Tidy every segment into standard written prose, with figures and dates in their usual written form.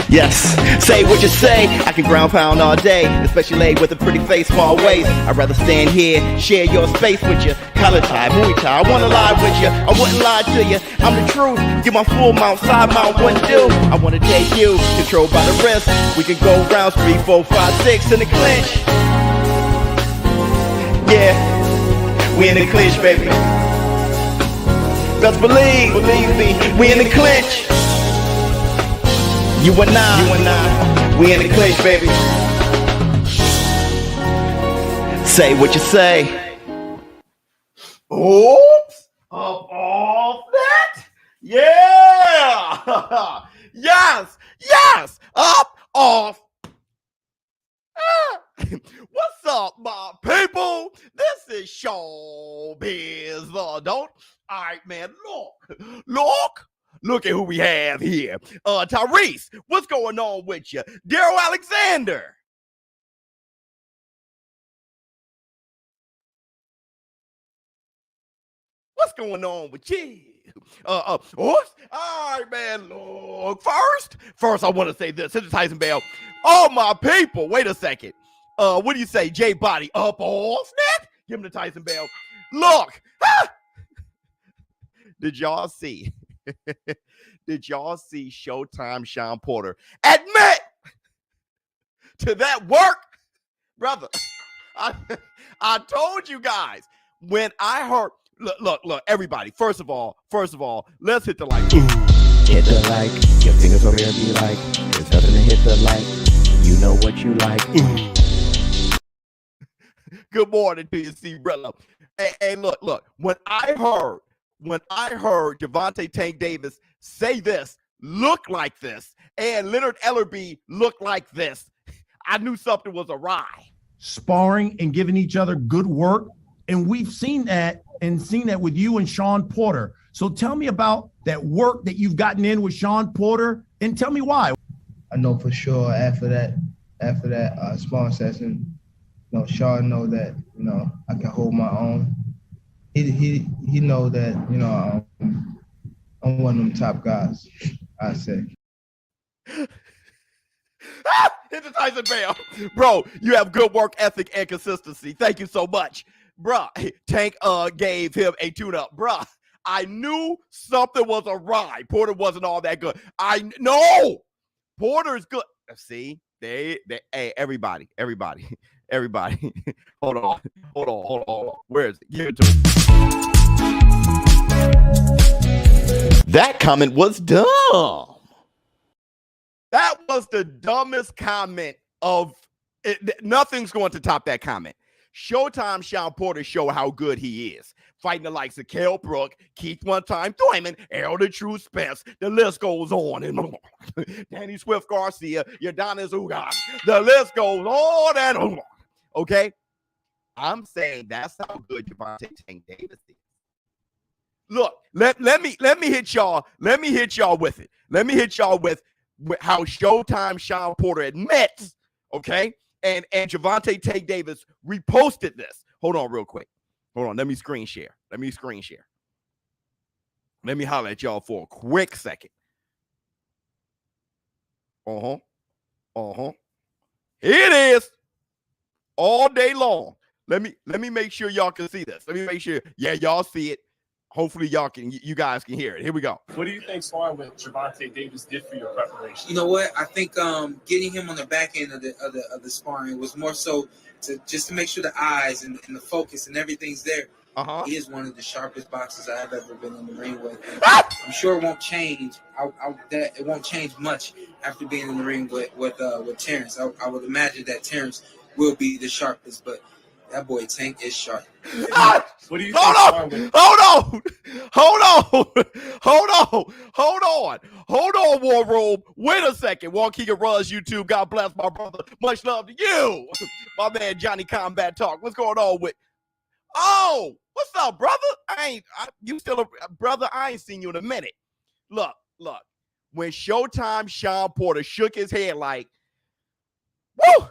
Yes, say what you say. I can ground pound all day, especially laid with a pretty face, small waist. I'd rather stand here, share your space with you. Collar tie, Muay Thai, I wanna lie with you. I wouldn't lie to you. I'm the truth. You're my full mount, side mount, one do. I wanna take you, controlled by the wrist. We can go rounds 3, 4, 5, 6 in the clinch. Yeah, we in the clinch, baby. Best believe me, we in the clinch. You and I, we in the clinch, baby. Say what you say. Oops, up off that. Yeah, yes, up off. What's up, my people? This is ShowBizz, the adult. All right, man, look at who we have here. Tyrese, what's going on with you? Daryl Alexander. What's going on with you? All right, man, look, first I want to say this. This is Tyson Bell. Oh, my people, wait a second. What do you say, J Body? Up off that? Give him the Tyson Bell. Look. Did y'all see? Did y'all see Showtime Sean Porter admit to that work? Brother, I told you guys when I heard, look, everybody, first of all, let's hit the like. Hit the like, your fingers over here be like, there's nothing to hit the like, you know what you like. Good morning to you, see, brother. Hey, look, when I heard Gervonta Tank Davis say this, look like this, and Leonard Ellerbe look like this, I knew something was awry. Sparring and giving each other good work. And we've seen that with you and Sean Porter. So tell me about that work that you've gotten in with Sean Porter and tell me why. I know for sure after that sparring session, Sean know that, I can hold my own. He know that, I'm one of them top guys, I say. Hit the Tyson Bell. Bro, you have good work ethic and consistency. Thank you so much. Bruh, Tank gave him a tune-up. Bruh, I knew something was awry. Porter wasn't all that good. I know Porter's good. See, hey, everybody. Hold on. Where is it? Give it to me. That comment was dumb. That was the dumbest comment of it. Nothing's going to top that comment. Showtime Sean Porter show how good he is. Fighting the likes of Kell Brook, Keith One-Time Thurman, Elder True Spence. The list goes on and on. Danny Swift Garcia, Udonis Ugas. The list goes on and on. Okay? I'm saying that's how good Gervonta Tank Davis is. Look, let me hit y'all. Let me hit y'all with it. Let me hit y'all with how Showtime Sean Porter admits, okay? And Gervonta Tank Davis reposted this. Hold on real quick. Hold on. Let me screen share. Let me holler at y'all for a quick second. Here it is. All day long. Let me make sure y'all can see this. Let me make sure. Yeah, y'all see it. Hopefully you guys can hear it. Here we go. What do you think sparring with Gervonta Davis did for your preparation? You know what? I think getting him on the back end of the sparring was more so to make sure the eyes and the focus and everything's there. He is one of the sharpest boxers I've ever been in the ring with. I'm sure it won't change. It won't change much after being in the ring with Terrence. I would imagine that Terrence will be the sharpest, but that boy Tank is sharp. What do you think? Hold on, War Room. Wait a second. Waukegan Rush YouTube. God bless my brother. Much love to you. My man Johnny Combat Talk. What's going on with? Oh, what's up, brother? You still a brother? I ain't seen you in a minute. Look. When Showtime Sean Porter shook his head like, woo!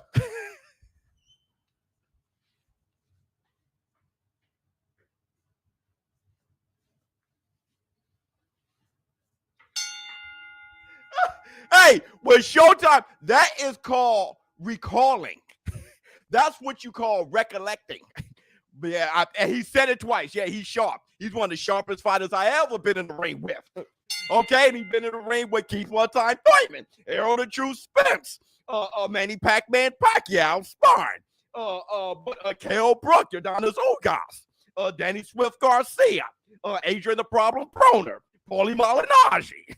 Hey, with Showtime, that is called recalling. That's what you call recollecting. But yeah, and he said it twice. Yeah, he's sharp. He's one of the sharpest fighters I ever been in the ring with. Okay, and he's been in the ring with Keith One-Time Thurman, Errol the True Spence, Manny Pac-Man Pacquiao sparring, K.O. Brook, Adonis Ogas, Danny Swift Garcia, Adrian the Problem Broner, Paulie Malignaggi.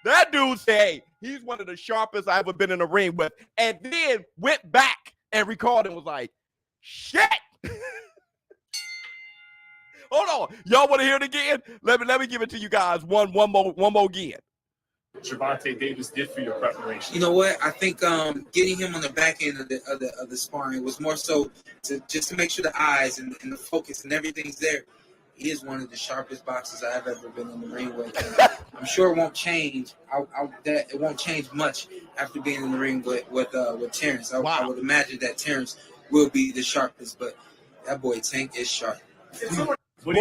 That dude said he's one of the sharpest I've ever been in the ring with, and then went back and recalled and was like, shit. Hold on. Y'all want to hear it again? Let me give it to you guys one more again. Gervonta Davis did for your preparation. You know what? I think getting him on the back end of the sparring was more so to make sure the eyes and the focus and everything's there. He is one of the sharpest boxers I've ever been in the ring with. I'm sure it won't change. It won't change much after being in the ring with Terrence. I would imagine that Terrence will be the sharpest, but that boy Tank is sharp. Boy,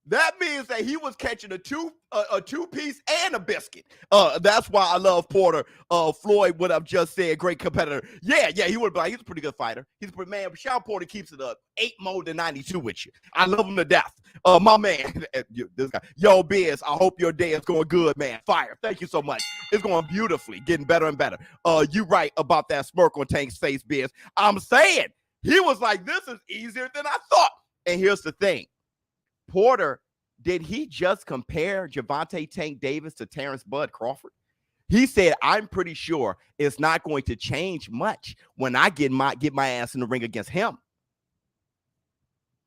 that means that he was catching a two-piece and a biscuit. That's why I love Porter. Floyd would have just said, great competitor. Yeah, he would have been like, he's a pretty good fighter. He's a pretty man. But Sean Porter keeps it up 8 more than 92 with you. I love him to death. My man, this guy, Yo Biz, I hope your day is going good, man. Fire. Thank you so much. It's going beautifully, getting better and better. You right about that smirk on Tank's face, Biz. I'm saying, he was like, this is easier than I thought. And here's the thing. Porter, did he just compare Gervonta Tank Davis to Terrence Bud Crawford? He said, I'm pretty sure it's not going to change much when I get my ass in the ring against him.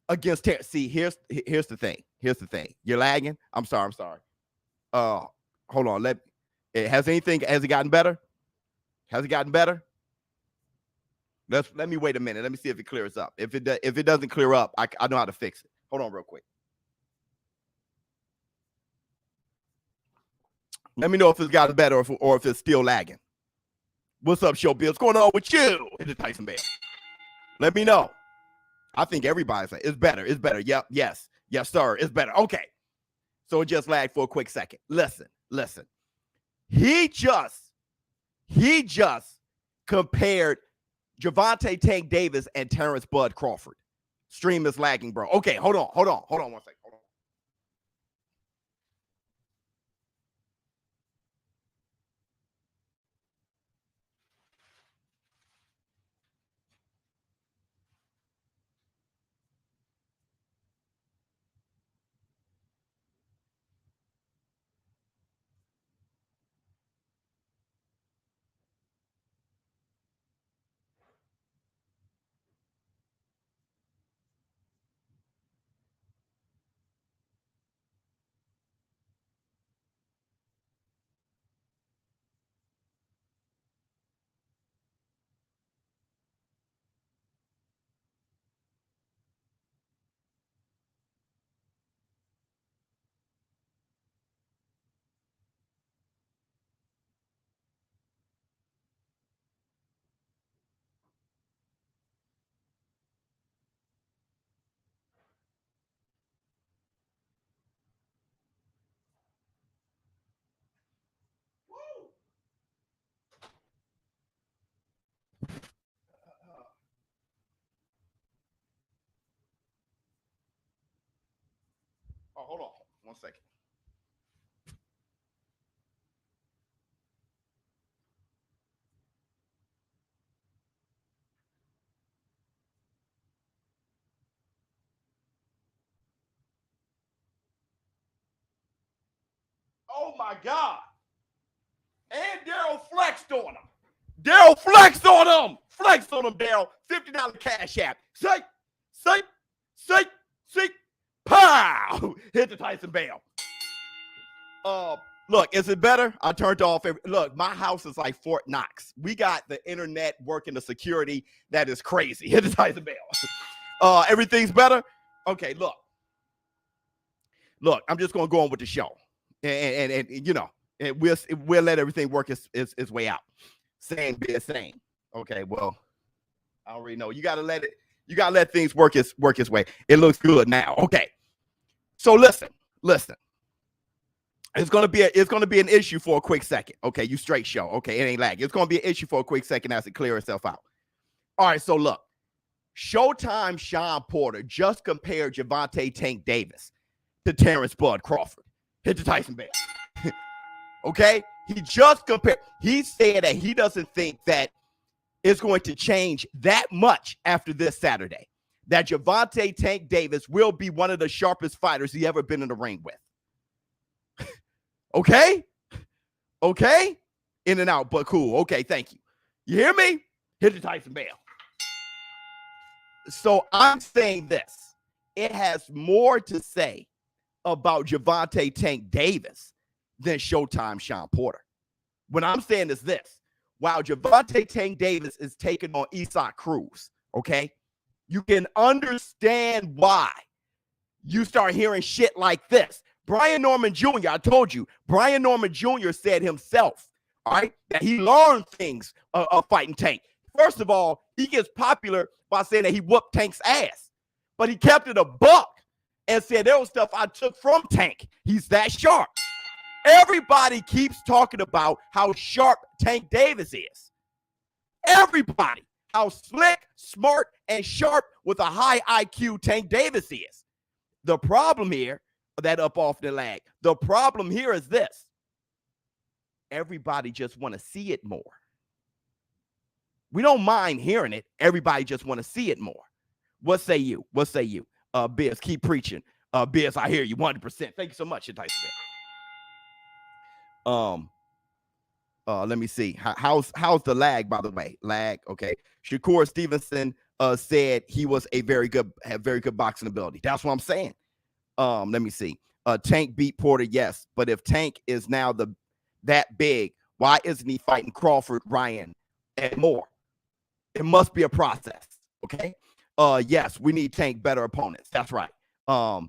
Against Terrence. See, here's the thing. Here's the thing. You're lagging. I'm sorry. Hold on. Has it gotten better? Has it gotten better? Let me wait a minute. Let me see if it clears up. If it doesn't clear up, I know how to fix it. Hold on real quick. Let me know if it's gotten better or if it's still lagging. What's up, ShowBizz? What's going on with you? It's Tyson Bell. Let me know. I think everybody's like, it's better. It's better. Yep. Yes, sir. It's better. Okay. So it just lagged for a quick second. Listen. He just compared Gervonta Tank Davis and Terrence Bud Crawford. Stream is lagging, bro. Okay, hold on 1 second. Hold on. Oh, hold on 1 second. Oh my God. And Daryl flexed on him. Flexed on him, Daryl. $50 cash app. Say. Pow! Hit the Tyson Bell. Look, is it better? I turned off look, my house is like Fort Knox. We got the internet working, the security that is crazy. Hit the Tyson Bell. Everything's better? Okay, look, I'm just gonna go on with the show. And you know, and we'll let everything work its way out. Same be the same. Okay, well, I already know. You gotta let things work its way. It looks good now. Okay. So listen. It's gonna be an issue for a quick second. Okay, you straight show. Okay, it ain't lag. It's gonna be an issue for a quick second as it clears itself out. All right, so look, Showtime Sean Porter just compared Gervonta Tank Davis to Terrence Bud Crawford. Hit the Tyson bell. Okay, he just compared. He said that he doesn't think that it's going to change that much after this Saturday. That Gervonta Tank Davis will be one of the sharpest fighters he ever been in the ring with. Okay? Okay? In and out, but cool. Okay, thank you. You hear me? Hit the Tyson bell. So I'm saying this. It has more to say about Gervonta Tank Davis than Showtime Sean Porter. What I'm saying is this. While Gervonta Tank Davis is taking on Isaac Cruz, okay, you can understand why you start hearing shit like this. Brian Norman Jr., I told you, Brian Norman Jr. said himself, all right, that he learned things of fighting Tank. First of all, he gets popular by saying that he whooped Tank's ass, but he kept it a buck and said there was stuff I took from Tank. He's that sharp. Everybody keeps talking about how sharp Tank Davis is. Everybody, how slick, smart, and sharp with a high IQ Tank Davis is. The problem here, that up off the lag, the problem here is this. Everybody just want to see it more. We don't mind hearing it. Everybody just want to see it more. What say you? What say you? Biz, keep preaching. Biz, I hear you 100%. Thank you so much, Tyson. Let me see. How's the lag, by the way? Lag, okay. Shakur Stevenson said he was had very good boxing ability. That's what I'm saying. Let me see. Tank beat Porter, yes, but if Tank is now that big, why isn't he fighting Crawford, Ryan, and more? It must be a process, okay? Yes, we need Tank better opponents. That's right. Let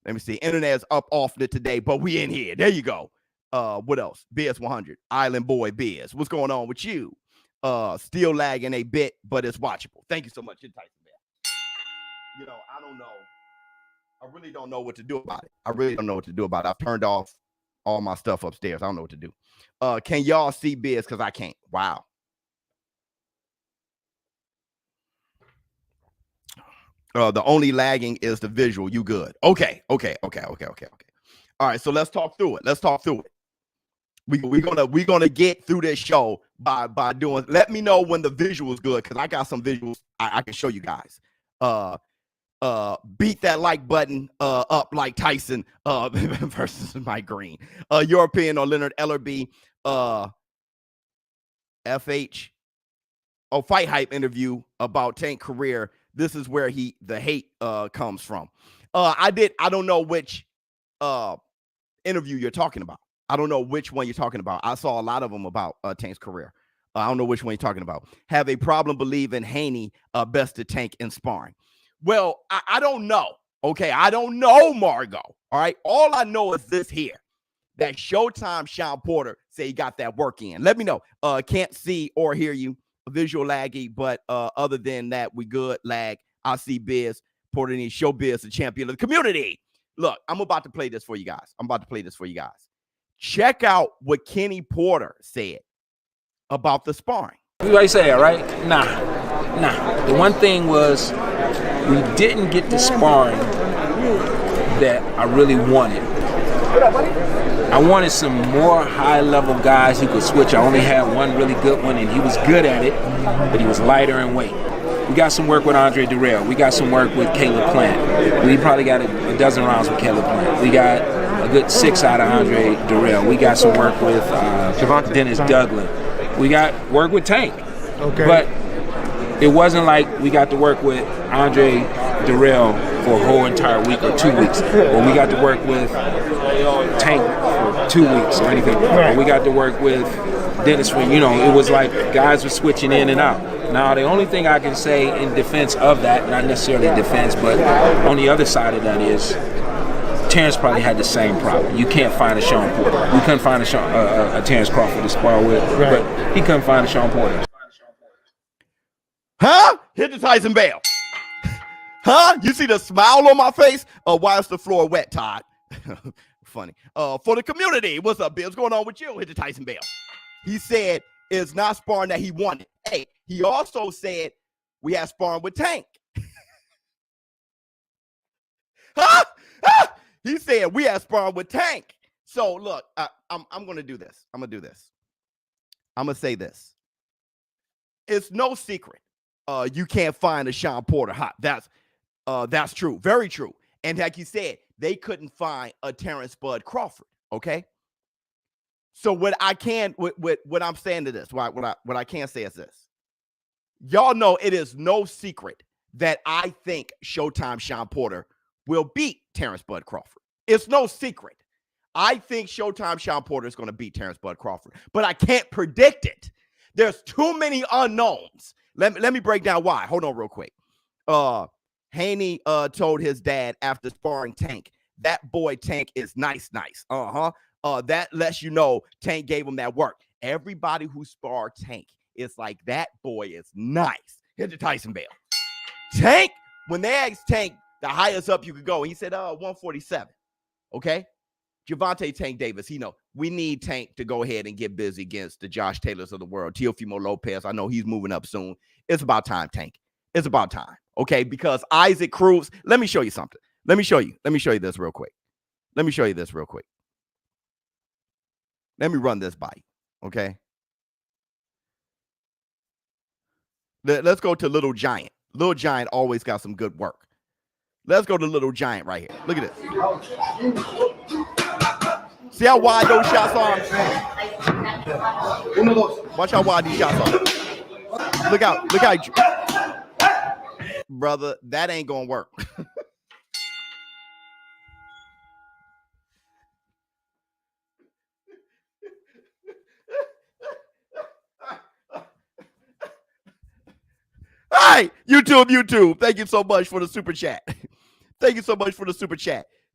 me see. Internet is up off it today, but we in here. There you go. What else? Biz 100. Island Boy Biz. What's going on with you? Still lagging a bit, but it's watchable. Thank you so much. You know, I don't know. I really don't know what to do about it. I've turned off all my stuff upstairs. I don't know what to do. Can y'all see Biz? Because I can't. Wow. The only lagging is the visual. You good? Okay. All right, so let's talk through it. We're gonna get through this show by doing. Let me know when the visual is good, because I got some visuals I can show you guys. Beat that like button up like Tyson versus Mike Green. European or Leonard Ellerby. FH. Fight Hype interview about Tank career. This is where the hate comes from. I don't know which interview you're talking about. I don't know which one you're talking about. I saw a lot of them about Tank's career. I don't know which one you're talking about. Have a problem believing Haney bested Tank in sparring. Well, I don't know. Okay, I don't know, Margot. All right, all I know is this here. That Showtime Sean Porter say he got that work in. Let me know. Can't see or hear you. Visual laggy, but other than that, we good. Lag. I see Biz. Porter needs ShowBizz, the champion of the community. Look, I'm about to play this for you guys. Check out what Kenny Porter said about the sparring. You already said, right? Nah. The one thing was we didn't get the sparring that I really wanted. I wanted some more high-level guys who could switch. I only had one really good one, and he was good at it, but he was lighter in weight. We got some work with Andre Durrell. We got some work with Caleb Plant. We probably got a dozen rounds with Caleb Plant. We got a good 6 out of Andre Durrell. We got some work with Dennis Douglas. We got work with Tank. Okay. But it wasn't like we got to work with Andre Durrell for a whole entire week or 2 weeks. Or we got to work with Tank for 2 weeks or anything. Or we got to work with Dennis for, it was like guys were switching in and out. Now, the only thing I can say in defense of that, not necessarily defense, but on the other side of that is Terrence probably had the same problem. You can't find a Sean Porter. We couldn't find a Terrence Crawford to spar with, but he couldn't find a Sean Porter. Huh? Hit the Tyson bell. Huh? You see the smile on my face? Why is the floor wet, Todd? funny. For the community, what's up, Bill? What's going on with you? Hit the Tyson bell. He said it's not sparring that he wanted. Hey, he also said we have sparring with Tank. Huh? He said we have sparring with Tank. So look, I'm going to do this. I'm going to do this. I'm going to say this. It's no secret. You can't find a Sean Porter hot. That's true. Very true. And like you said, they couldn't find a Terrence Bud Crawford. Okay. So what I'm saying to this, what I can say is this. Y'all know it is no secret that I think Showtime Sean Porter will beat Terrence Bud Crawford. It's no secret. I think Showtime Sean Porter is going to beat Terrence Bud Crawford, but I can't predict it. There's too many unknowns. Let me break down why. Hold on real quick. Haney told his dad after sparring Tank, that boy Tank is nice. That lets you know Tank gave him that work. Everybody who sparred Tank is like, that boy is nice. Hit the Tyson bell. Tank, when they asked Tank the highest up you could go, he said 147. Okay. Gervonta Tank Davis, he know we need Tank to go ahead and get busy against the Josh Taylors of the world. Teofimo Lopez, I know he's moving up soon. It's about time, Tank. It's about time. Okay, because Isaac Cruz, let me show you something. Let me show you this real quick. Let me run this by you. Okay. Let's go to Little Giant. Little Giant always got some good work. Let's go to Little Giant right here. Look at this. See how wide those shots are? Watch how wide these shots are. Look out. Brother, that ain't gonna work. Hey, YouTube. Thank you so much for the super chat.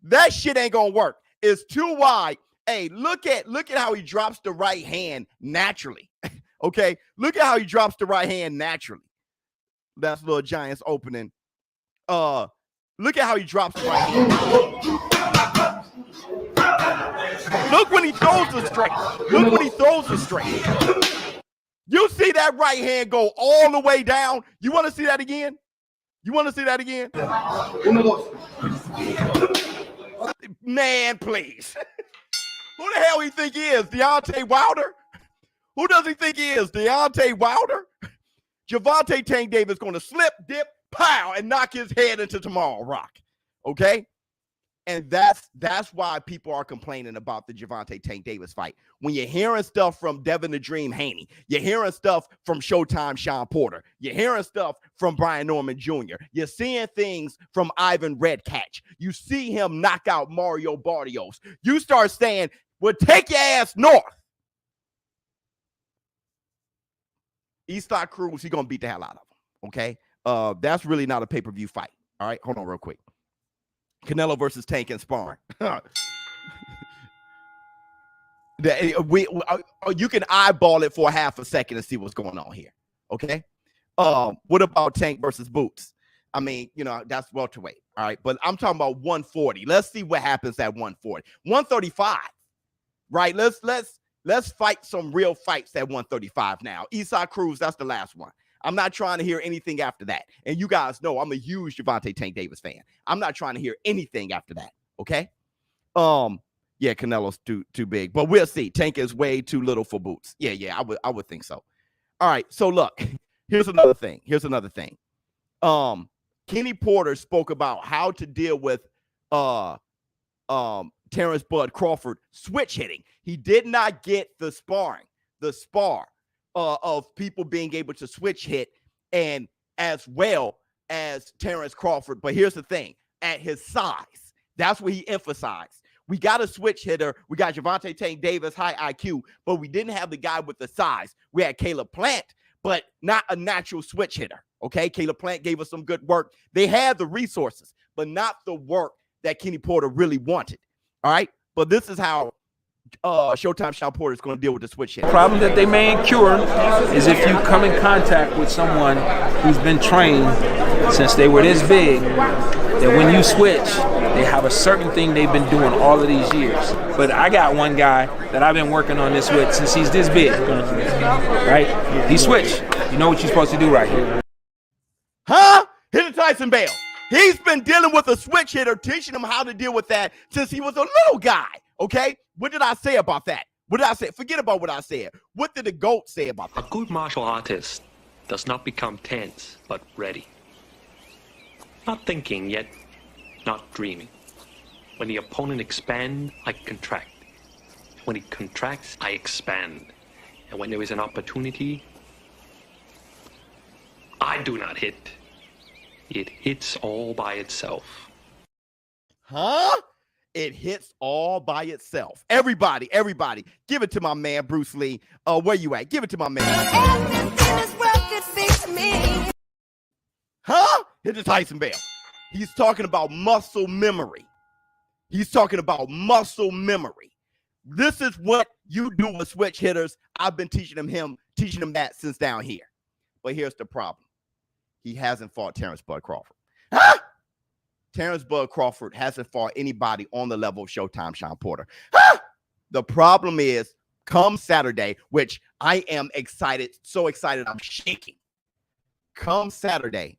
That shit ain't gonna work. It's too wide. Hey, look at how he drops the right hand naturally. Okay, look at how he drops the right hand naturally. That's Little Giant's opening. Look at how he drops the right hand. Look when he throws the straight. You see that right hand go all the way down. You want to see that again? Man, please. Who the hell he think he is? Deontay Wilder? Who does he think he is? Deontay Wilder? Gervonta Tank Davis going to slip, dip, pow, and knock his head into Tomorrow Rock. Okay? And that's why people are complaining about the Gervonta Tank Davis fight. When you're hearing stuff from Devin the Dream Haney, you're hearing stuff from Showtime Sean Porter, you're hearing stuff from Brian Norman Jr., you're seeing things from Ivan Redcatch, you see him knock out Mario Barrios, you start saying, well, take your ass north. Eastside Cruz, he's going to beat the hell out of him, okay? That's really not a pay-per-view fight, all right? Hold on real quick. Canelo versus Tank and sparring. You can eyeball it for half a second and see what's going on here, okay? What about Tank versus Boots? I mean, that's welterweight, all right? But I'm talking about 140. Let's see what happens at 140. 135, right? Let's fight some real fights at 135 now. Eastside Cruz, that's the last one. I'm not trying to hear anything after that. And you guys know I'm a huge Gervonta Tank Davis fan. I'm not trying to hear anything after that. Okay. Yeah, Canelo's too big, but we'll see. Tank is way too little for Boots. Yeah, I would think so. All right. So look, here's another thing. Kenny Porter spoke about how to deal with Terrence Bud Crawford switch hitting. He did not get the spar of people being able to switch hit and as well as Terrence Crawford. But here's the thing, at his size, that's what he emphasized. We got a switch hitter. We got Gervonta Tank Davis, high IQ, but we didn't have the guy with the size. We had Caleb Plant, but not a natural switch hitter. Okay, Caleb Plant gave us some good work. They had the resources, but not the work that Kenny Porter really wanted. All right, but this is how Showtime Sean Porter is going to deal with the switch hit. The problem that they may incur is if you come in contact with someone who's been trained since they were this big, that when you switch, They have a certain thing they've been doing all of these years. But I got one guy that I've been working on this with since he's this big, right? He switched. You know what you're supposed to do right here. Huh? Hit a Tyson Bale. He's been dealing with a switch hitter, teaching him how to deal with that since he was a little guy, okay? What did I say about that? What did I say? Forget about what I said. What did the GOAT say about that? A good martial artist does not become tense, but ready. Not thinking, yet not dreaming. When the opponent expands, I contract. When it contracts, I expand. And when there is an opportunity, I do not hit. It hits all by itself. Huh? It hits all by itself. Everybody, give it to my man, Bruce Lee. Where you at? Give it to my man. Huh? Hit the Tyson Bale. He's talking about muscle memory. He's talking about muscle memory. This is what you do with switch hitters. I've been teaching him that since down here. But here's the problem. He hasn't fought Terrence Bud Crawford. Huh? Terrence Bud Crawford hasn't fought anybody on the level of Showtime Shawn Porter. Huh? The problem is, come Saturday, which I am excited, so excited I'm shaking. Come Saturday,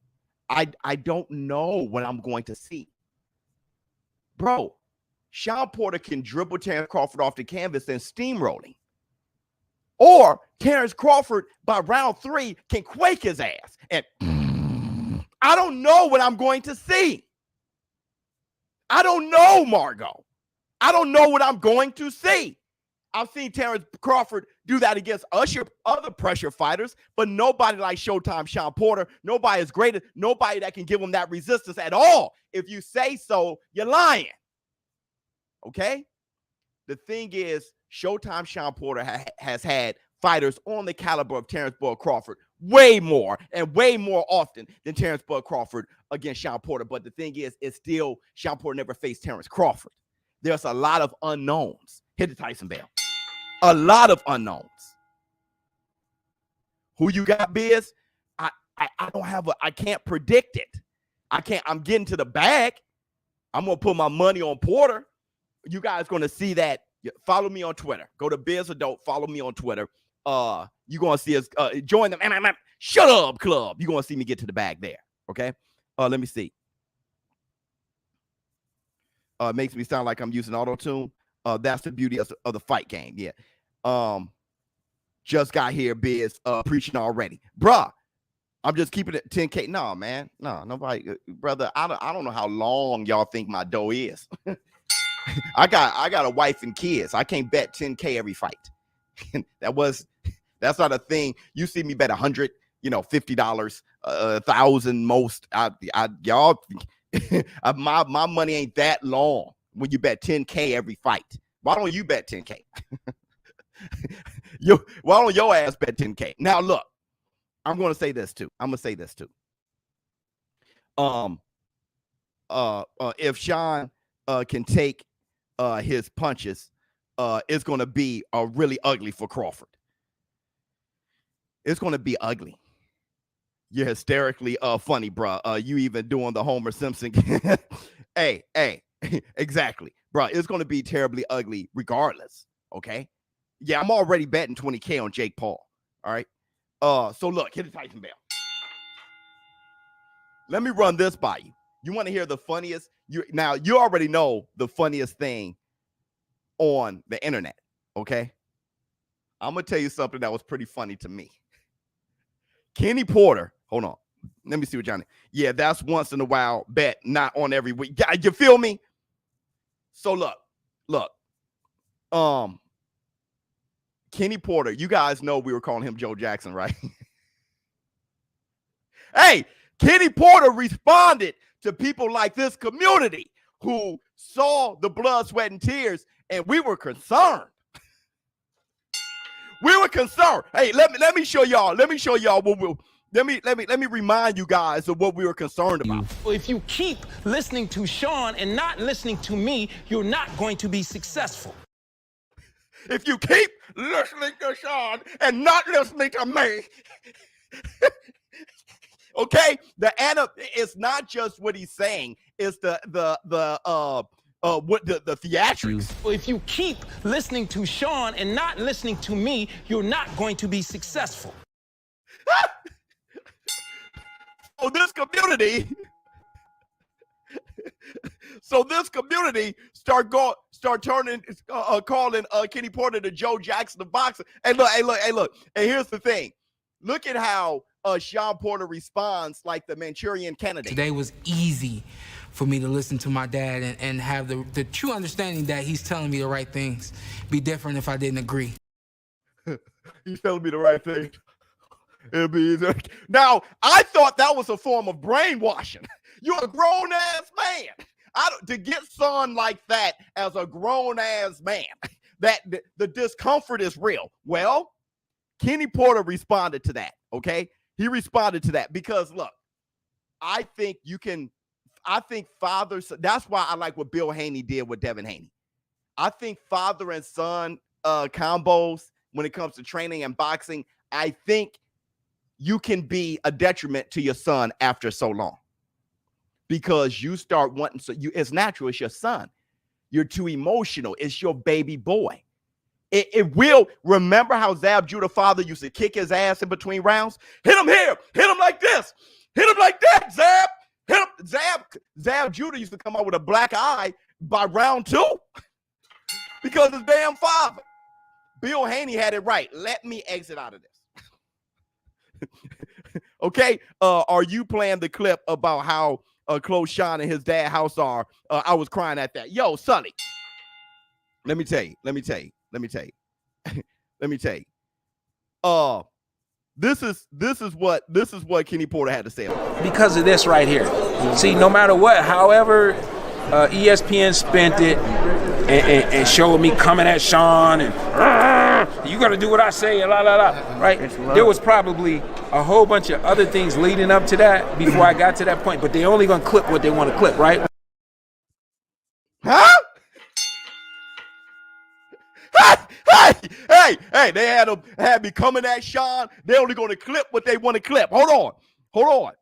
I don't know what I'm going to see. Bro, Shawn Porter can dribble Terrence Crawford off the canvas and steamrolling. Or Terrence Crawford, by round 3, can quake his ass. And I don't know what I'm going to see. I don't know, Margot. I don't know what I'm going to see. I've seen Terrence Crawford do that against other pressure fighters, but nobody like Showtime Shawn Porter. Nobody is greater. Nobody that can give him that resistance at all. If you say so, you're lying. Okay? The thing is, Showtime Shawn Porter has had fighters on the caliber of Terrence Bud Crawford way more often than Terrence Bud Crawford against Shawn Porter. But the thing is, it's still Shawn Porter never faced Terrence Crawford. There's a lot of unknowns. Hit the Tyson Bale. A lot of unknowns. Who you got, Biz? I don't have I can't predict it. I'm getting to the bag. I'm gonna put my money on Porter. You guys gonna see that. Follow me on Twitter. Go to Biz Adult. Follow me on Twitter. You're gonna see us join them. Shut up club. You're gonna see me get to the bag there. Okay. Let me see. It makes me sound like I'm using auto-tune. That's the beauty of the fight game. Yeah. Just got here, Biz, preaching already. Bruh, I'm just keeping it 10K. No, man. No, nobody, brother. I don't know how long y'all think my dough is. I got a wife and kids. I can't bet 10K every fight. That's not a thing. You see me bet 100, $50, 1,000 most. Y'all, my money ain't that long when you bet 10K every fight. Why don't you bet 10K? Why don't your ass bet 10K? Now look, I'm gonna say this too. If Shawn can take his punches, it's gonna be really ugly for Crawford. It's gonna be ugly. You're hysterically funny, bro. You even doing the Homer Simpson. hey, exactly, bro. It's gonna be terribly ugly regardless. Okay. Yeah, I'm already betting 20K on Jake Paul. All right. So look, hit the Tyson Bale. Let me run this by you. You want to hear the funniest? You already know the funniest thing on the internet. Okay. I'm gonna tell you something that was pretty funny to me. Kenny Porter. Hold on. Let me see what Johnny. Yeah, that's once in a while bet, not on every week. You feel me? So look. Kenny Porter, you guys know we were calling him Joe Jackson, right? Hey, Kenny Porter responded to people like this community who saw the blood, sweat, and tears, and we were concerned. We were concerned. Hey, let me show y'all. Let me remind you guys of what we were concerned about. If you keep listening to Shawn and not listening to me, you're not going to be successful. If you keep listening to Shawn and not listening to me, okay? It's not just what he's saying. is the theatrics. If you keep listening to Sean and not listening to me, you're not going to be successful. So this community start calling Kenny Porter the Joe Jackson of boxing. Hey look. And here's the thing. Look at how Sean Porter responds like the Manchurian candidate. Today was easy for me to listen to my dad and have the true understanding that he's telling me the right things. Be different if I didn't agree. He's telling me the right thing. It'll be easy. Now, I thought that was a form of brainwashing. You're a grown-ass man. To get son like that as a grown-ass man, that the discomfort is real. Well, Kenny Porter responded to that, okay? He responded to that because, look, I think fathers, that's why I like what Bill Haney did with Devin Haney. I think father and son combos when it comes to training and boxing, I think you can be a detriment to your son after so long because you start wanting, it's natural, it's your son. You're too emotional. It's your baby boy. It will. Remember how Zab Judah father used to kick his ass in between rounds? Hit him here. Hit him like this. Hit him like that, Zab. Hit him. Zab Judah used to come out with a black eye by round 2 because his damn father. Bill Haney had it right. Let me exit out of this. Okay. Are you playing the clip about how close Sean and his dad house are? I was crying at that. Yo, Sonny. Let me tell you. This is what Kenny Porter had to say about it. Because of this right here. See, no matter what, however ESPN spent it and showed me coming at Sean and you got to do what I say and right? There was probably a whole bunch of other things leading up to that before I got to that point, but they only going to clip what they want to clip, right? Huh? Hey, they had me coming at Sean. They're only going to clip what they want to clip. Hold on.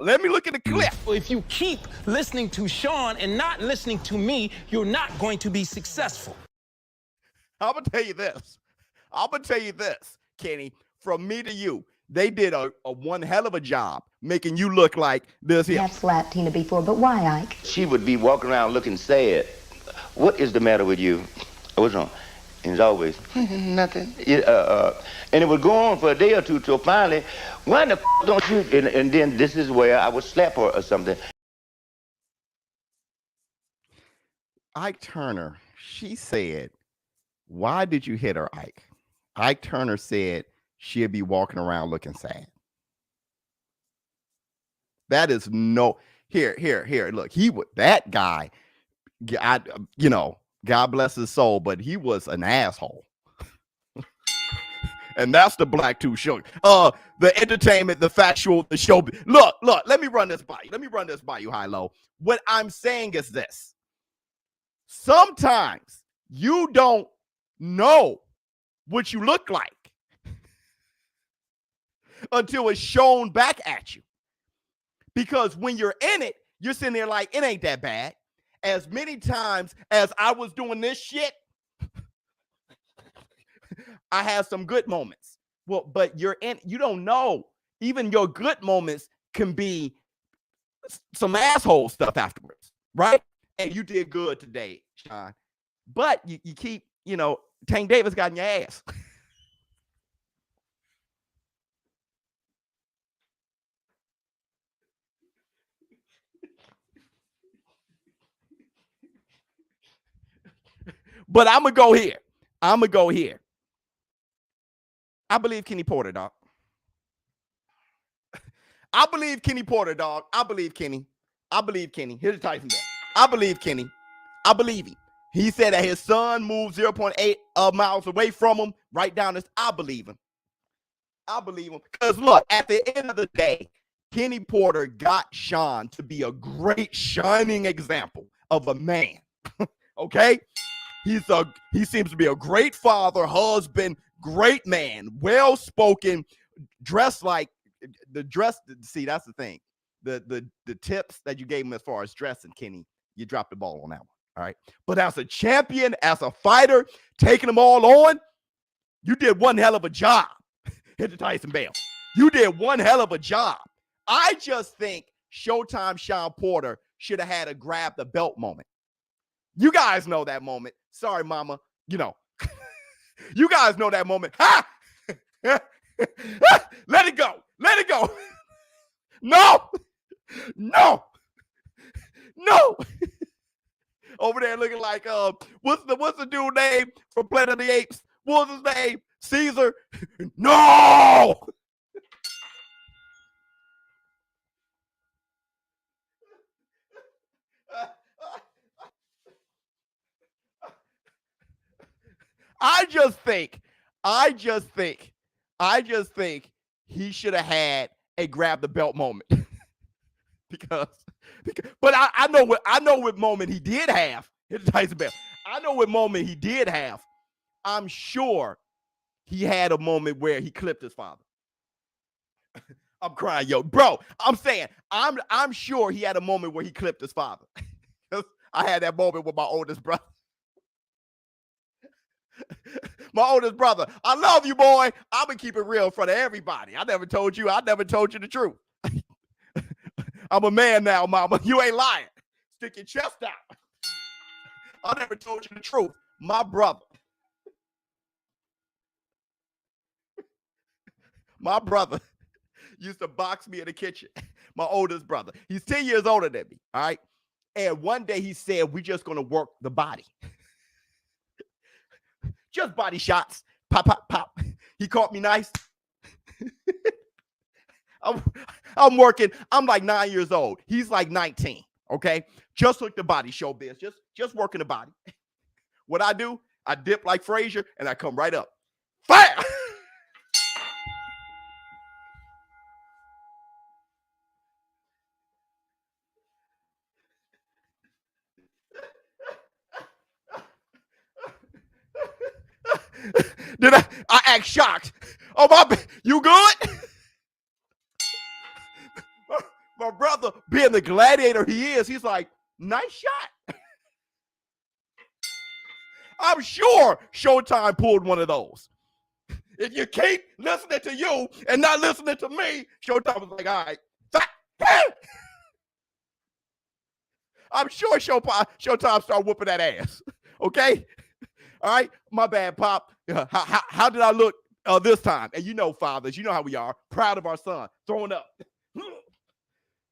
Let me look at the clip. If you keep listening to Sean and not listening to me, you're not going to be successful. I'm going to tell you this, Kenny, from me to you. They did a one hell of a job making you look like this here. I've slapped Tina before, but why, Ike? She would be walking around looking sad. What is the matter with you? What's wrong? And it's always, nothing. And it would go on for a day or two till finally, why the don't you? And then this is where I would slap her or something. Ike Turner, she said, why did you hit her, Ike? Ike Turner said she'd be walking around looking sad. That is here. Look, that guy, God bless his soul, but he was an asshole. And that's the Black Tooth Show. The entertainment, the factual, the show. Look, let me run this by you. High-Low. What I'm saying is this. Sometimes you don't know what you look like until it's shown back at you. Because when you're in it, you're sitting there like, it ain't that bad. As many times as I was doing this shit, I had some good moments. Well, but you don't know. Even your good moments can be some asshole stuff afterwards, right? And you did good today, Sean. But you keep, Tank Davis got in your ass. But I'm going to go here. I believe Kenny Porter, dog. I believe Kenny Porter, dog. I believe Kenny. Here's the Tyson bet. I believe Kenny. I believe him. He said that his son moved 0.8 miles away from him, right down this. I believe him. Because look, at the end of the day, Kenny Porter got Sean to be a great shining example of a man. Okay? He seems to be a great father, husband, great man, well-spoken, dressed like the dress. See, that's the thing. the tips that you gave him as far as dressing, Kenny, you dropped the ball on that one. All right. But as a champion, as a fighter, taking them all on, you did one hell of a job. Hit the Tyson Bell. You did one hell of a job. I just think Showtime Sean Porter should have had a grab the belt moment. You guys know that moment. Sorry, mama. You know. You guys know that moment. Ha! Let it go. Let it go. No. No. No. Over there looking like what's the dude name from Planet of the Apes? What was his name? Caesar. No. I just think he should have had a grab the belt moment. because but I know what moment he did have. Hit the Tyson Bell. I know what moment he did have. I'm sure he had a moment where he clipped his father. I'm crying, yo, bro. I'm saying I'm sure he had a moment where he clipped his father. I had that moment with my oldest brother. My oldest brother, I love you, boy. I'm gonna keep it real in front of everybody. I never told you the truth. I'm a man now, mama. You ain't lying. Stick your chest out. I never told you the truth. My brother used to box me in the kitchen. My oldest brother. He's 10 years older than me. All right. And one day he said, we're just gonna work the body. Just body shots. Pop, pop, pop. He caught me nice. I'm working. I'm like 9 years old. He's like 19. Okay. Just like the body, ShowBizz. Just working the body. What I do, I dip like Frazier and I come right up. Fire! Then I act shocked. Oh, you good? My brother, being the gladiator he is, he's like, nice shot. I'm sure Showtime pulled one of those. If you keep listening to you and not listening to me, Showtime was like, all right. I'm sure Showtime started whooping that ass. Okay? All right? My bad, Pop. How did I look this time? And you know, fathers, you know how we are. Proud of our son. Throwing up.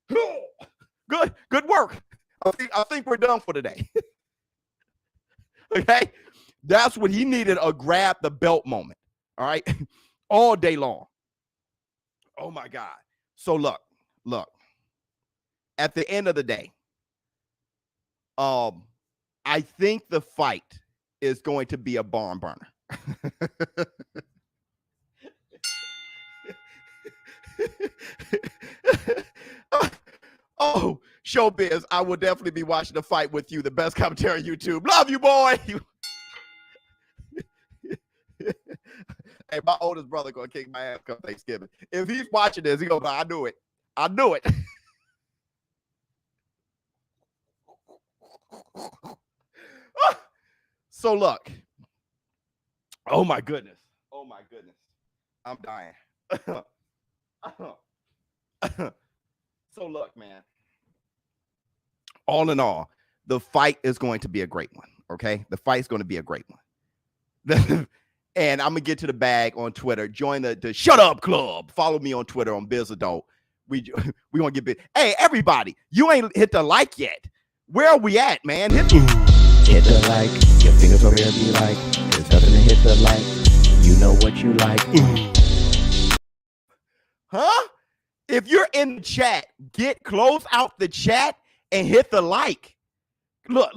Good work. I think we're done for today. Okay? That's what he needed, a grab the belt moment. All right? All day long. Oh, my God. So, look. At the end of the day, I think the fight is going to be a barn burner. Oh, ShowBizz, I will definitely be watching the fight with you. The best commentary on YouTube. Love you, boy. Hey, my oldest brother gonna kick my ass come Thanksgiving. If he's watching this, he goes, I knew it. I knew it. So look. Oh my goodness. I'm dying. So look, man. All in all, the fight is going to be a great one. Okay, the fight is going to be a great one. And I'm gonna get to the bag on Twitter. Join the Shut Up Club. Follow me on Twitter on Biz Adult. We gonna get big. Hey, everybody, you ain't hit the like yet. Where are we at, man? Hit the like. Your fingers over here be like, there's nothing to hit the like. You know what you like. Huh? If you're in the chat, close out the chat and hit the like. Look.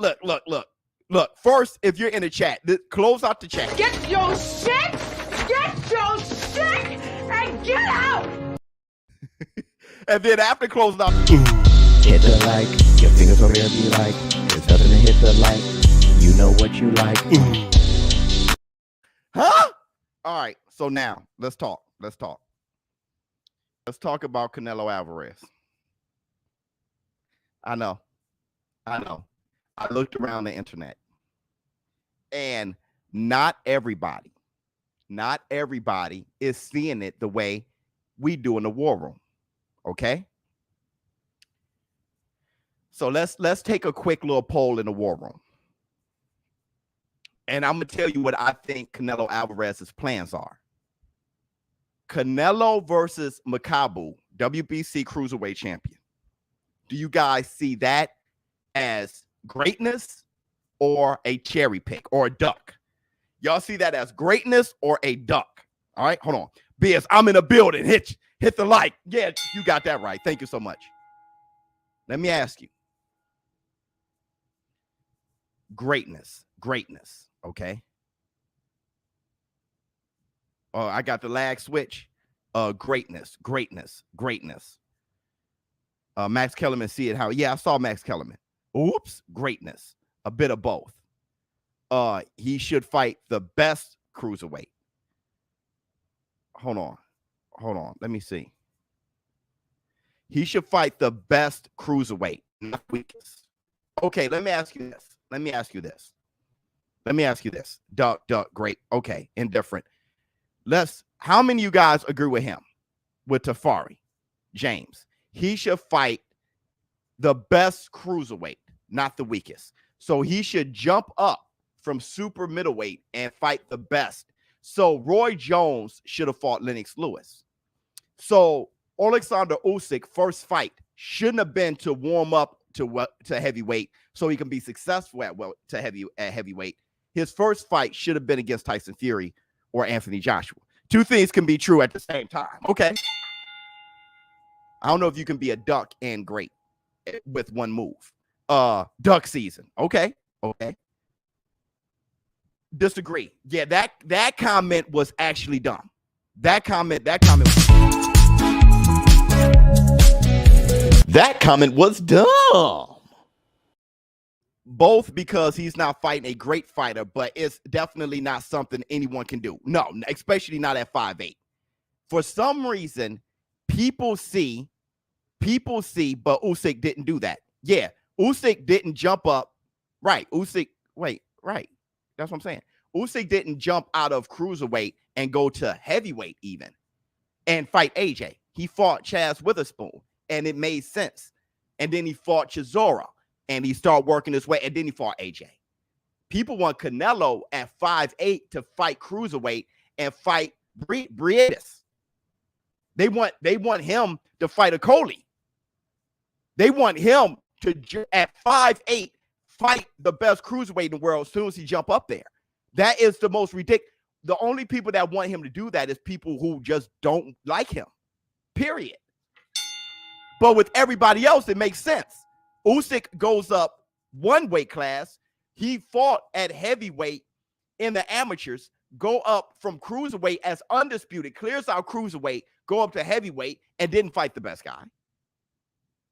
First, if you're in the chat, close out the chat. Get your shit, and get out. And then after closing out, hit the like. Your fingers over here be like, there's nothing to hit the like. You know what you like. Huh? All right. So now let's talk. Let's talk about Canelo Alvarez. I know. I looked around the internet, and not everybody is seeing it the way we do in the war room. Okay. So let's take a quick little poll in the war room. And I'm going to tell you what I think Canelo Alvarez's plans are. Canelo versus Makabu, WBC Cruiserweight champion. Do you guys see that as greatness or a cherry pick or a duck? Y'all see that as greatness or a duck? All right, hold on. Biz, I'm in a building. Hit the like. Yeah, you got that right. Thank you so much. Let me ask you. Greatness. Okay. Oh, I got the lag switch. Greatness. Max Kellerman, see it how? Yeah, I saw Max Kellerman. Oops, greatness. A bit of both. He should fight the best cruiserweight. Hold on. Let me see. He should fight the best cruiserweight, not weakest. Okay, let me ask you this. Duck, great. Okay, indifferent. How many of you guys agree with him? With Tafari, James. He should fight the best cruiserweight, not the weakest. So he should jump up from super middleweight and fight the best. So Roy Jones should have fought Lennox Lewis. So Alexander Usyk first fight shouldn't have been to warm up to heavyweight so he can be successful at heavyweight. His first fight should have been against Tyson Fury or Anthony Joshua. Two things can be true at the same time. Okay. I don't know if you can be a duck and great with one move. Duck season. Okay. Disagree. Yeah, that comment was actually dumb. That comment was dumb. Both because he's not fighting a great fighter, but it's definitely not something anyone can do. No, especially not at 5'8". For some reason, people see, but Usyk didn't do that. Yeah, Usyk didn't jump up. Right, right. That's what I'm saying. Usyk didn't jump out of cruiserweight and go to heavyweight even and fight AJ. He fought Chaz Witherspoon, and it made sense. And then he fought Chisora, and he started working his way, and then he fought AJ. People want Canelo at 5'8" to fight cruiserweight and fight Briedis. They want him to fight a Coley. They want him to, at 5'8", fight the best cruiserweight in the world as soon as he jump up there. That is the most ridiculous. The only people that want him to do that is people who just don't like him, period. But with everybody else, it makes sense. Usyk goes up one weight class. He fought at heavyweight in the amateurs, go up from cruiserweight as undisputed, clears out cruiserweight, go up to heavyweight, and didn't fight the best guy.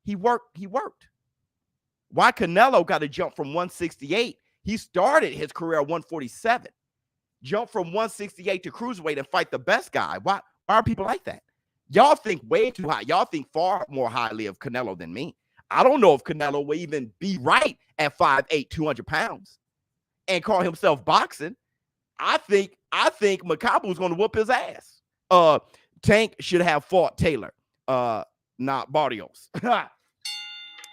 He worked. Why Canelo got to jump from 168? He started his career at 147. Jump from 168 to cruiserweight and fight the best guy. Why are people like that? Y'all think way too high. Y'all think far more highly of Canelo than me. I don't know if Canelo will even be right at 5'8", 200 pounds and call himself boxing. I think Makabu's going to whoop his ass. Tank should have fought Taylor, not Barrios.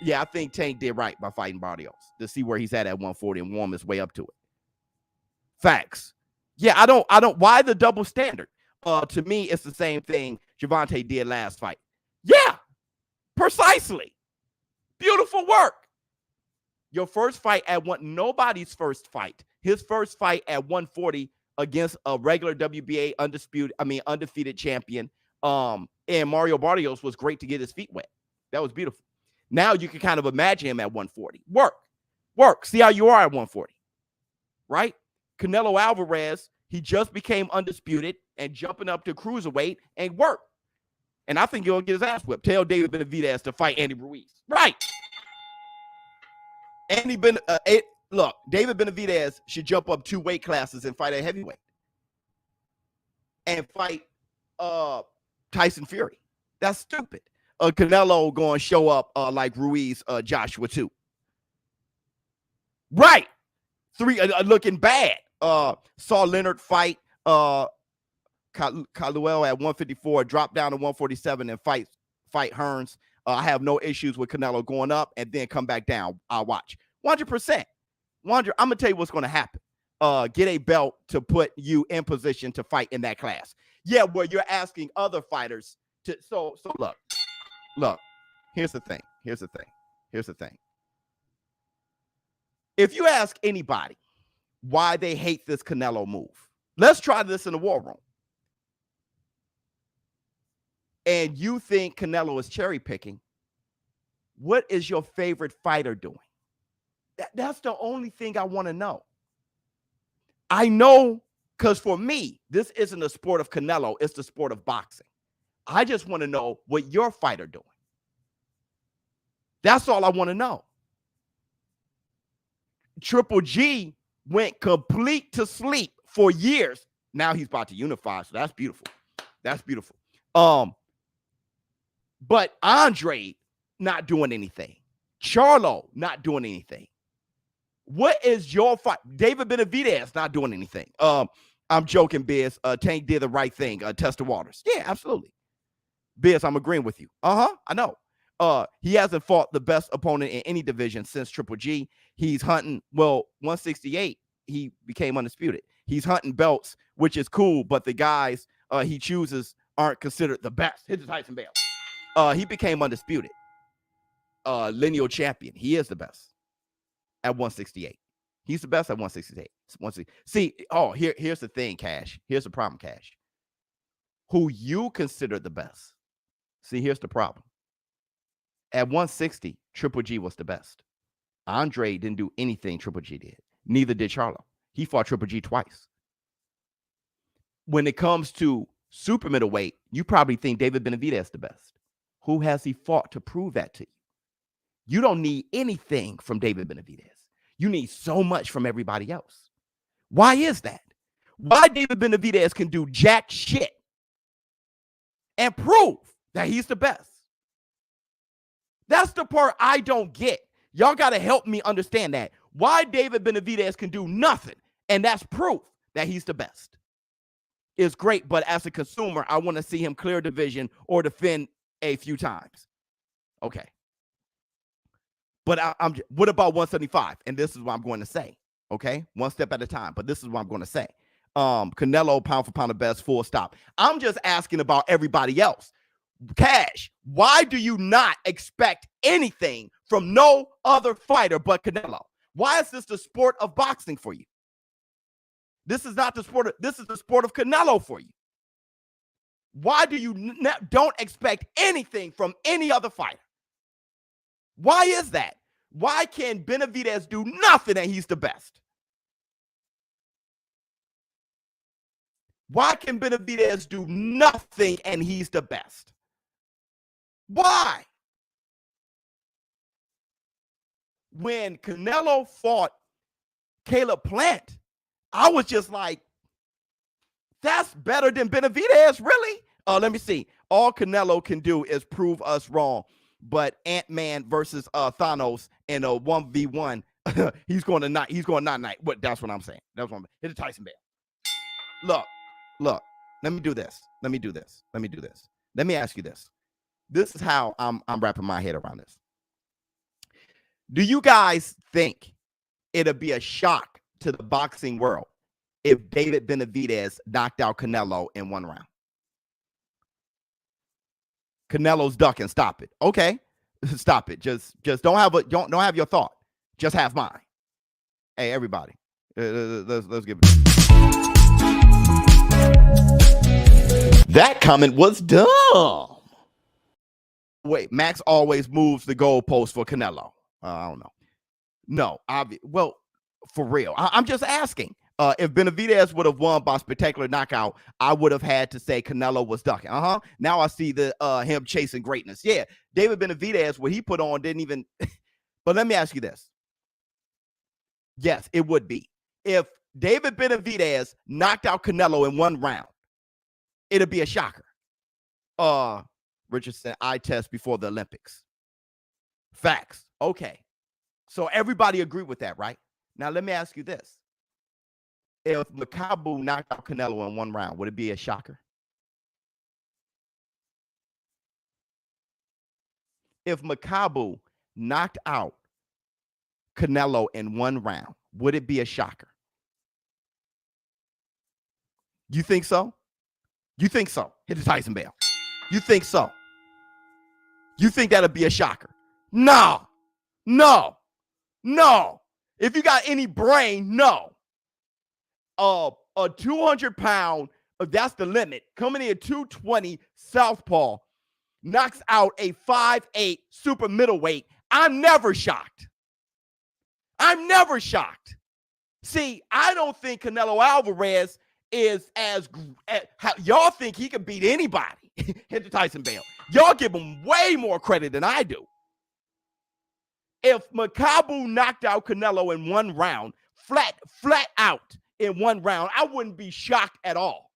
Yeah, I think Tank did right by fighting Barrios to see where he's at 140 and warm his way up to it. Facts. Yeah, I don't. Why the double standard? To me, it's the same thing Gervonta did last fight. Yeah, precisely. Beautiful work. Your first fight at nobody's first fight. His first fight at 140 against a regular WBA undefeated champion. And Mario Barrios was great to get his feet wet. That was beautiful. Now you can kind of imagine him at 140. Work. See how you are at 140. Right? Canelo Alvarez, he just became undisputed and jumping up to cruiserweight and work. And I think he'll get his ass whipped. Tell David Benavidez to fight Andy Ruiz. Right. David Benavidez should jump up 2 weight classes and fight at heavyweight. And fight Tyson Fury. That's stupid. Canelo going to show up like Ruiz, Joshua too. Right. Three looking bad. Saw Leonard fight Kaluel at 154, drop down to 147 and fight Hearns. I have no issues with Canelo going up and then come back down. I'll watch 100%. I'm gonna tell you what's gonna happen. Get a belt to put you in position to fight in that class. Yeah, where you're asking other fighters to. So look. Here's the thing. If you ask anybody why they hate this Canelo move, let's try this in the war room. And you think Canelo is cherry picking, what is your favorite fighter doing? That's the only thing I want to know. I know, because for me, this isn't a sport of Canelo, it's the sport of boxing. I just want to know what your fighter doing. That's all I want to know. Triple G went complete to sleep for years. Now he's about to unify, so that's beautiful. That's beautiful. But Andre not doing anything. Charlo not doing anything. What is your fight? David Benavidez not doing anything. I'm joking, Biz. Tank did the right thing. Test the waters. Yeah, absolutely. Biz, I'm agreeing with you. I know. He hasn't fought the best opponent in any division since Triple G. He's hunting, 168, he became undisputed. He's hunting belts, which is cool, but the guys he chooses aren't considered the best. Hit the Tyson Bale. He became undisputed. Lineal champion. He is the best at 168. He's the best at 168. See, here's the thing, Cash. Here's the problem, Cash. Who you consider the best. See, here's the problem. At 160, Triple G was the best. Andre didn't do anything Triple G did. Neither did Charlo. He fought Triple G twice. When it comes to super middleweight, you probably think David Benavidez the best. Who has he fought to prove that to you? You don't need anything from David Benavidez. You need so much from everybody else. Why is that? Why David Benavidez can do jack shit and prove that he's the best? That's the part I don't get. Y'all got to help me understand that. Why David Benavidez can do nothing, and that's proof that he's the best. It's great, but as a consumer, I want to see him clear division or defend a few times. Okay. But what about 175? And this is what I'm going to say. Okay. One step at a time. But this is what I'm going to say. Canelo, pound for pound, the best, full stop. I'm just asking about everybody else. Cash, why do you not expect anything from no other fighter but Canelo? Why is this the sport of boxing for you? This is not the sport. This is the sport of Canelo for you. Why do you don't expect anything from any other fighter? Why is that? Why can Benavidez do nothing and he's the best? Why can Benavidez do nothing and he's the best? Why? When Canelo fought Caleb Plant, I was just like, that's better than Benavidez, really? Let me see. All Canelo can do is prove us wrong. But Ant-Man versus Thanos in a 1v1, he's going to not. What? That's what I'm saying. That's what I'm. Hit a Tyson Bale. Look. Let me do this. Let me ask you this. This is how I'm wrapping my head around this. Do you guys think it'll be a shock to the boxing world if David Benavidez knocked out Canelo in one round? Canelo's ducking. Stop it. Okay, stop it. Just don't have your thought. Just have mine. Hey, everybody, let's give it. That comment was dumb. Wait, Max always moves the goalpost for Canelo. I don't know. No, well, for real. I'm just asking. If Benavidez would have won by spectacular knockout, I would have had to say Canelo was ducking. Now I see the him chasing greatness. Yeah, David Benavidez, what he put on didn't even. But let me ask you this. Yes, it would be. If David Benavidez knocked out Canelo in one round, it'd be a shocker. Richardson eye test before the Olympics. Facts. Okay. So everybody agree with that, right? Now let me ask you this. If Makabu knocked out Canelo in one round, would it be a shocker? If Makabu knocked out Canelo in one round, would it be a shocker? You think so? You think so? Hit the Tyson bell. You think so? You think that'll be a shocker? No. No. No. If you got any brain, no. A 200-pound, that's the limit, coming in at 220 southpaw, knocks out a 5'8" super middleweight. I'm never shocked. I'm never shocked. See, I don't think Canelo Alvarez is as y'all think he can beat anybody. Hit the Tyson bell. Y'all give him way more credit than I do. If Makabu knocked out Canelo in one round, flat out in one round, I wouldn't be shocked at all.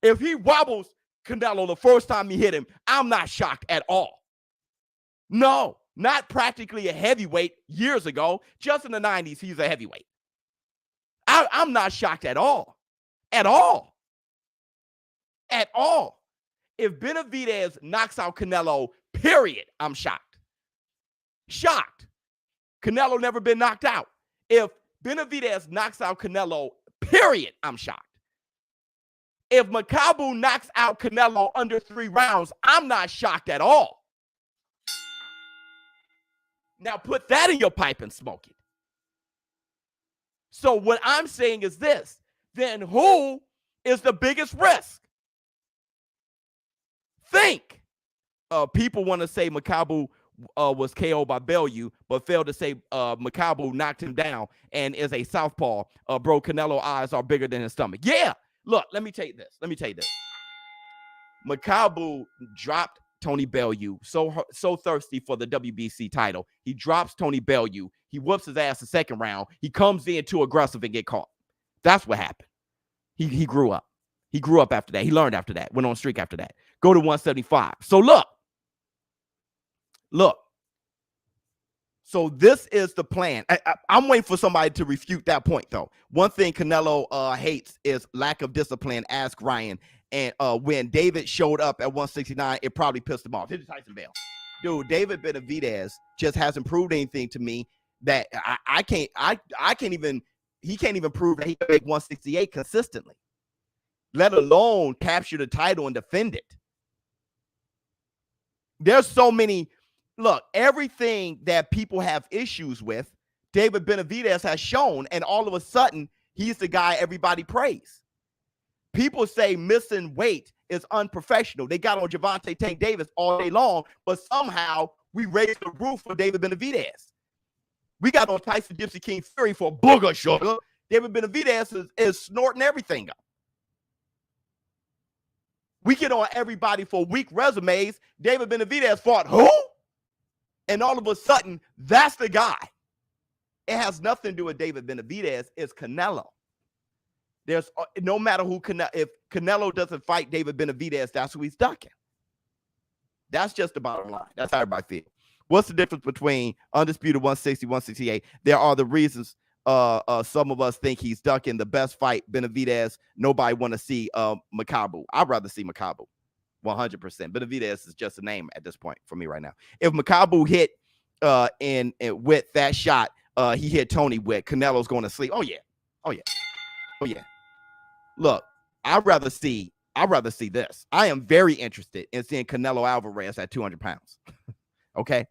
If he wobbles Canelo the first time he hit him, I'm not shocked at all. No, not practically a heavyweight years ago. Just in the 90s, he's a heavyweight. I'm not shocked at all. At all. At all. If Benavidez knocks out Canelo, period, I'm shocked. Shocked. Canelo never been knocked out. If Benavidez knocks out Canelo, period, I'm shocked. If Makabu knocks out Canelo under 3 rounds, I'm not shocked at all. Now put that in your pipe and smoke it. So what I'm saying is this. Then who is the biggest risk? Think. People want to say Makabu was KO'd by Bellew, but failed to say Makabu knocked him down and is a southpaw. Bro, Canelo eyes are bigger than his stomach. Yeah. Look, let me tell you this. Makabu dropped Tony Bellew, so thirsty for the WBC title. He drops Tony Bellew. He whoops his ass the second round. He comes in too aggressive and get caught. That's what happened. He grew up. He grew up after that. He learned after that. Went on streak after that. Go to 175. So look. So this is the plan. I'm waiting for somebody to refute that point, though. One thing Canelo hates is lack of discipline. Ask Ryan. And when David showed up at 169, it probably pissed him off. Hit the Tyson bell. Dude, David Benavidez just hasn't proved anything to me that he can't even prove that he can make 168 consistently, let alone capture the title and defend it. There's so many. Look, everything that people have issues with, David Benavidez has shown, and all of a sudden, he's the guy everybody praise. People say missing weight is unprofessional. They got on Gervonta Tank Davis all day long, but somehow we raised the roof for David Benavidez. We got on Tyson Gypsy King Fury for booger sugar. David Benavidez is snorting everything up. We get on everybody for weak resumes. David Benavidez fought who? And all of a sudden, that's the guy. It has nothing to do with David Benavidez. It's Canelo. There's no matter who if Canelo doesn't fight David Benavidez, that's who he's ducking. That's just the bottom line. That's how everybody feels. What's the difference between undisputed 160, 168? There are the reasons some of us think he's ducking. The best fight, Benavidez. Nobody want to see Makabu. I'd rather see Makabu. 100%. Benavidez is just a name at this point for me right now. If Makabu hit with that shot, he hit Tony with, Canelo's going to sleep. Oh yeah. Look, I'd rather see this. I am very interested in seeing Canelo Alvarez at 200 pounds. Okay.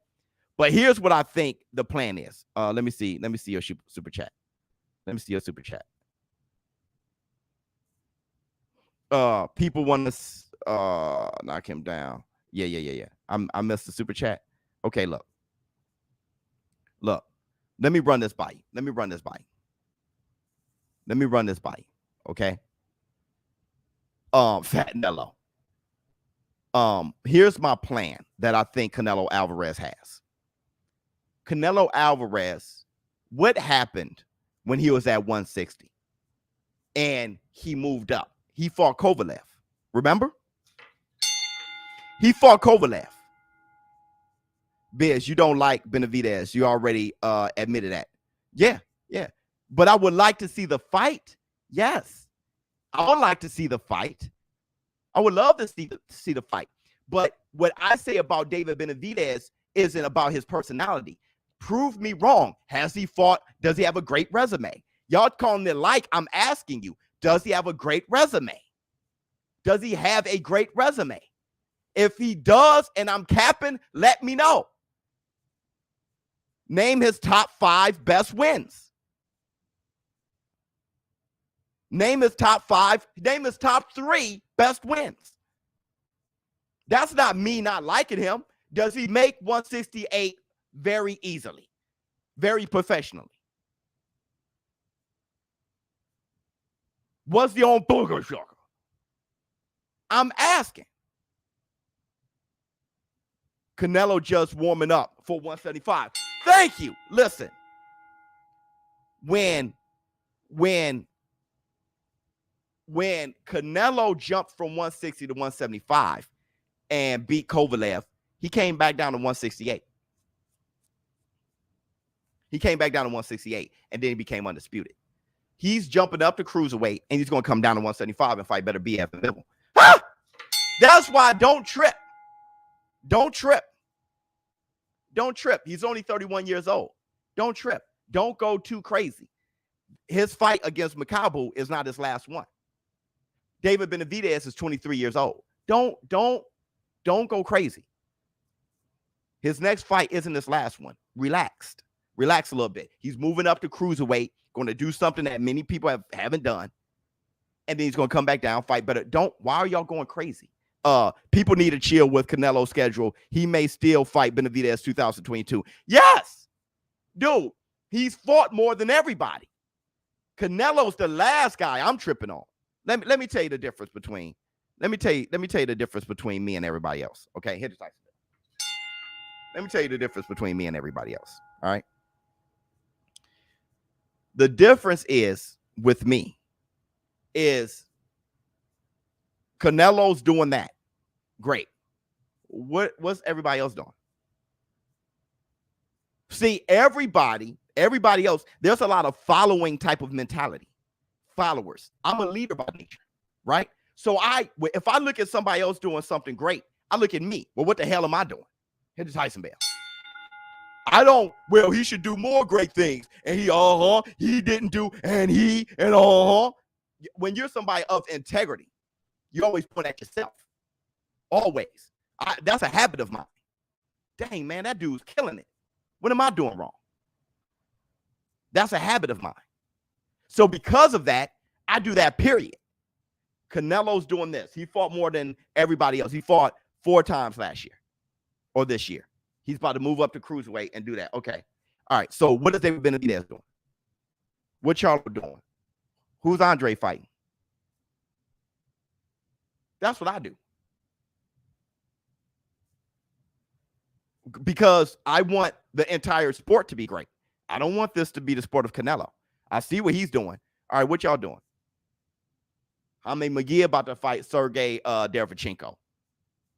But here's what I think the plan is. Let me see your super chat. People want to knock him down. Yeah. I missed the super chat. Okay, look. Let me run this by you. Okay. Fat Nello. Here's my plan that I think Canelo Alvarez has. Canelo Alvarez, what happened when he was at 160 and he moved up? He fought Kovalev. Remember? He fought Kovalev. Biz, you don't like Benavidez. You already admitted that. Yeah. But I would like to see the fight. Yes. I would like to see the fight. I would love to see the fight. But what I say about David Benavidez isn't about his personality. Prove me wrong. Has he fought? Does he have a great resume? Y'all calling it like, I'm asking you, does he have a great resume? Does he have a great resume? If he does and I'm capping, let me know. Name his top 5 best wins. Name his top 5. Name his top 3 best wins. That's not me not liking him. Does he make 168 very easily, very professionally? Was he on Booger Sugar? I'm asking. Canelo just warming up for 175. Thank you. Listen, when Canelo jumped from 160 to 175 and beat Kovalev, he came back down to 168. He came back down to 168, and then he became undisputed. He's jumping up to cruiserweight, and he's going to come down to 175 and fight better BF and Bivol. Ah! That's why don't trip. Don't trip. Don't trip. He's only 31 years old. Don't trip. Don't go too crazy. His fight against Makabu is not his last one. David Benavidez is 23 years old. Don't go crazy. His next fight isn't his last one. Relax a little bit. He's moving up to cruiserweight, going to do something that many people haven't done, and then he's going to come back down, fight better. Why are y'all going crazy? People need to chill with Canelo's schedule. He may still fight Benavidez 2022. Yes, dude, he's fought more than everybody. Canelo's the last guy I'm tripping on. Let me tell you the difference between. Let me tell you the difference between me and everybody else. Okay, hit the type. Let me tell you the difference between me and everybody else. All right. The difference is with me is Canelo's doing that. Great. What's everybody else doing? See, everybody else, there's a lot of following type of mentality. Followers. I'm a leader by nature, right? So if I look at somebody else doing something great, I look at me. Well, what the hell am I doing? Hit the Tyson bell. I don't, well, he should do more great things. And he didn't do, and when you're somebody of integrity, you always point at yourself. Always. That's a habit of mine. Dang, man, that dude's killing it. What am I doing wrong? That's a habit of mine. So because of that, I do that, period. Canelo's doing this. He fought more than everybody else. He fought 4 times last year or this year. He's about to move up to cruiserweight and do that. Okay. All right. So what has David Benavidez doing? What y'all are doing? Who's Andre fighting? That's what I do. Because I want the entire sport to be great. I don't want this to be the sport of Canelo. I see what he's doing. All right, what y'all doing? Jaime McGee about to fight Sergey Derevchenko.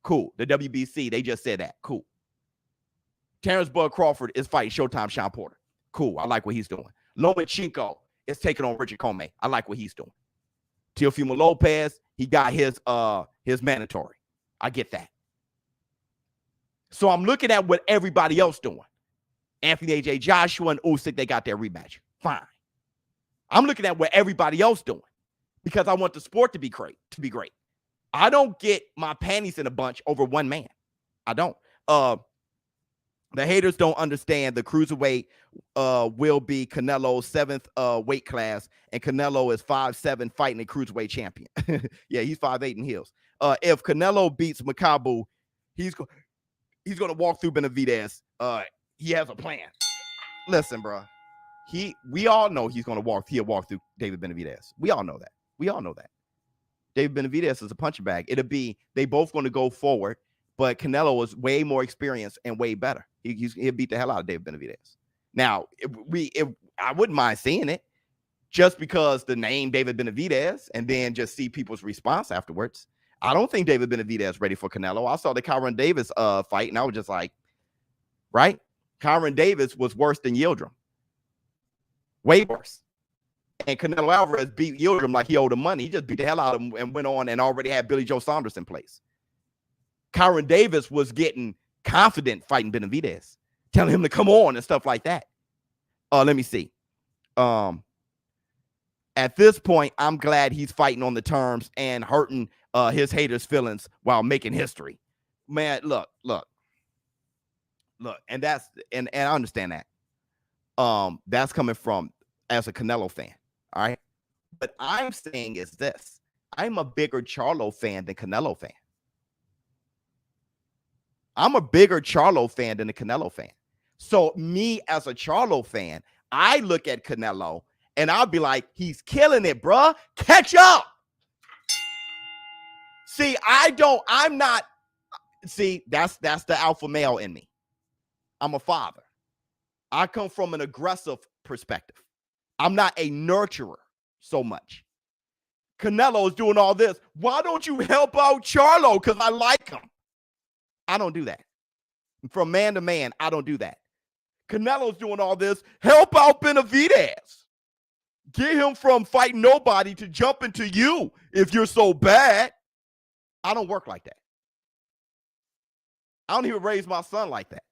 Cool. The WBC, they just said that. Cool. Terrence Bud Crawford is fighting Showtime Sean Porter. Cool. I like what he's doing. Lomachenko is taking on Richard Comey. I like what he's doing. Teofimo Lopez, he got his mandatory. I get that. So I'm looking at what everybody else doing. Anthony AJ Joshua and Usyk, they got their rematch. Fine. I'm looking at what everybody else doing because I want the sport to be great. I don't get my panties in a bunch over one man. I don't. The haters don't understand the cruiserweight will be Canelo's 7th weight class, and Canelo is 5'7", fighting a cruiserweight champion. Yeah, he's 5'8" in heels. If Canelo beats Makabu, he's going to walk through Benavidez. He has a plan. Listen, bro. We all know he'll walk through David Benavidez. We all know that. David Benavidez is a punching bag. They both going to go forward, but Canelo is way more experienced and way better. He'll beat the hell out of David Benavidez. Now, I wouldn't mind seeing it just because the name David Benavidez and then just see people's response afterwards. I don't think David Benavidez is ready for Canelo. I saw the Kyron Davis fight, and I was just like, right? Kyron Davis was worse than Yildirim. Way worse. And Canelo Alvarez beat Yildirim like he owed him money. He just beat the hell out of him and went on and already had Billy Joe Saunders in place. Kyron Davis was getting confident fighting Benavidez, telling him to come on and stuff like that. Let me see. At this point, I'm glad he's fighting on the terms and hurting his haters' feelings while making history. Man, look, and I understand that. That's coming from as a Canelo fan, all right? What I'm saying is this. I'm a bigger Charlo fan than Canelo fan. I'm a bigger Charlo fan than a Canelo fan. So me as a Charlo fan, I look at Canelo and I'll be like, he's killing it, bruh. Catch up. See, that's the alpha male in me. I'm a father. I come from an aggressive perspective. I'm not a nurturer so much. Canelo is doing all this. Why don't you help out Charlo? Because I like him. I don't do that. From man to man, I don't do that. Canelo's doing all this. Help out Benavidez. Get him from fighting nobody to jump into you if you're so bad. I don't work like that. I don't even raise my son like that.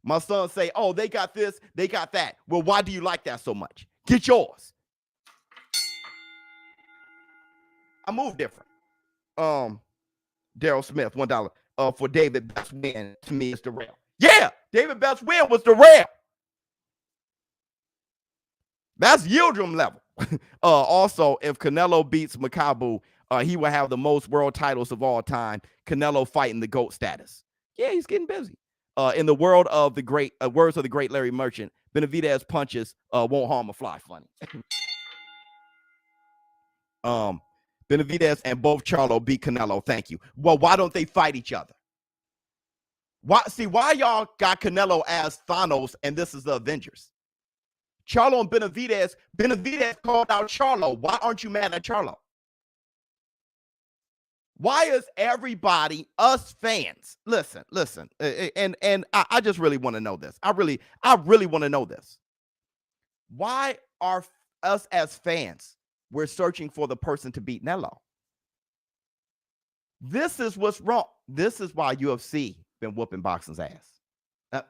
My son say, oh, they got this, they got that. Well, why do you like that so much? Get yours. I move different. Daryl Smith, $1 for David Best win. To me, it's the rail. Yeah, David Best win was the rail. That's Yildirim level. Also, if Canelo beats Makabu, he will have the most world titles of all time. Canelo fighting the GOAT status. Yeah, he's getting busy. In the world of the great words of the great Larry Merchant, Benavidez punches won't harm a fly. Funny. Benavidez and both Charlo beat Canelo. Thank you. Well, why don't they fight each other? Why y'all got Canelo as Thanos and this is the Avengers? Charlo and Benavidez called out Charlo. Why aren't you mad at Charlo? Why is everybody, us fans, listen, and I just really want to know this. I really want to know this. Why are us as fans, we're searching for the person to beat Canelo? This is what's wrong. This is why UFC been whooping boxing's ass.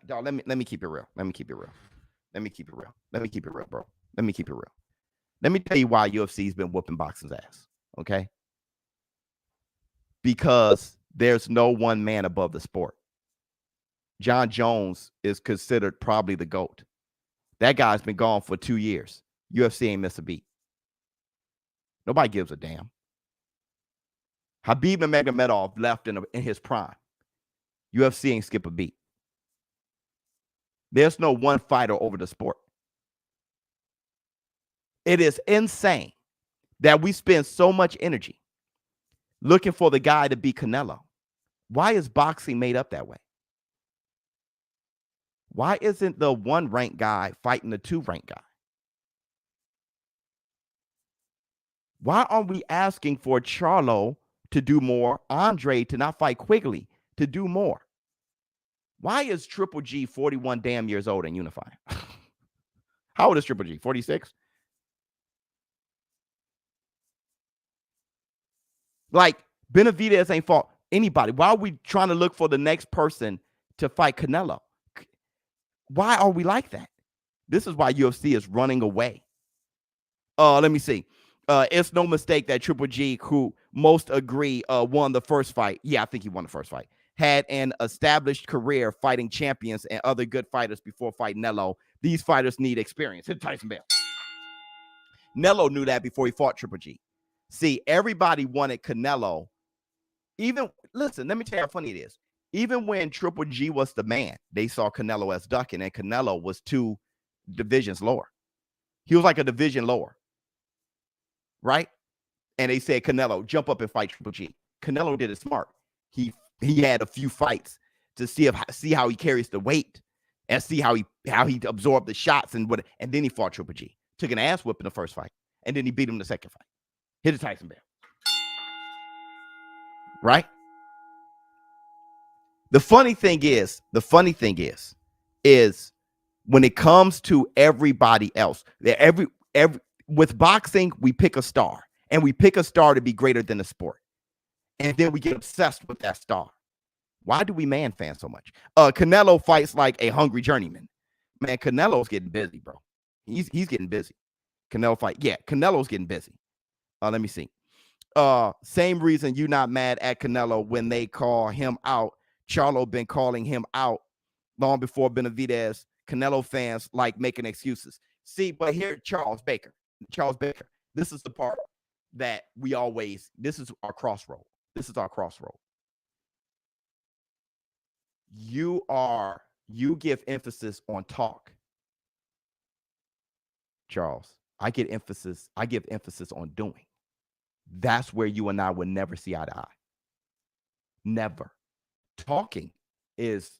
Dog, let me keep it real. Let me keep it real, bro. Let me keep it real. Let me tell you why UFC's been whooping boxing's ass, okay? Because there's no one man above the sport. John Jones is considered probably the GOAT. That guy's been gone for 2 years. UFC ain't missed a beat. Nobody gives a damn. Khabib Nurmagomedov left in his prime. UFC ain't skip a beat. There's no one fighter over the sport. It is insane that we spend so much energy looking for the guy to beat Canelo. Why is boxing made up that way? Why isn't the 1 ranked guy fighting the 2 ranked guy? Why aren't we asking for Charlo to do more, Andre to not fight Quigley to do more? Why is Triple G 41 damn years old and unifying? How old is Triple G? 46? Like, Benavidez ain't fought anybody. Why are we trying to look for the next person to fight Canelo? Why are we like that? This is why UFC is running away. Let me see. It's no mistake that Triple G, who most agree won the first fight. Yeah, I think he won the first fight. Had an established career fighting champions and other good fighters before fighting Canelo. These fighters need experience. Hit Tyson Bell. Canelo knew that before he fought Triple G. See, everybody wanted Canelo. Listen, let me tell you how funny it is. Even when Triple G was the man, they saw Canelo as ducking, and Canelo was 2 divisions lower. He was like a division lower, right? And they said, Canelo, jump up and fight Triple G. Canelo did it smart. He had a few fights to see how he carries the weight and see how he absorbed the shots and then he fought Triple G. Took an ass whip in the first fight, and then he beat him in the second fight. Hit a Tyson Bell. right? The funny thing is when it comes to everybody else, every with boxing, we pick a star, and we pick a star to be greater than the sport. And then we get obsessed with that star. Why do we man fan so much? Canelo fights like a hungry journeyman. Man, Canelo's getting busy, bro. He's getting busy. Canelo's getting busy. Let me see. Same reason you not mad at Canelo when they call him out. Charlo been calling him out long before Benavidez. Canelo fans like making excuses. See, but here, Charles Baker. This is the part that this is our crossroad. You give emphasis on talk, Charles. I give emphasis on doing. That's where you and I will never see eye to eye. Never. Talking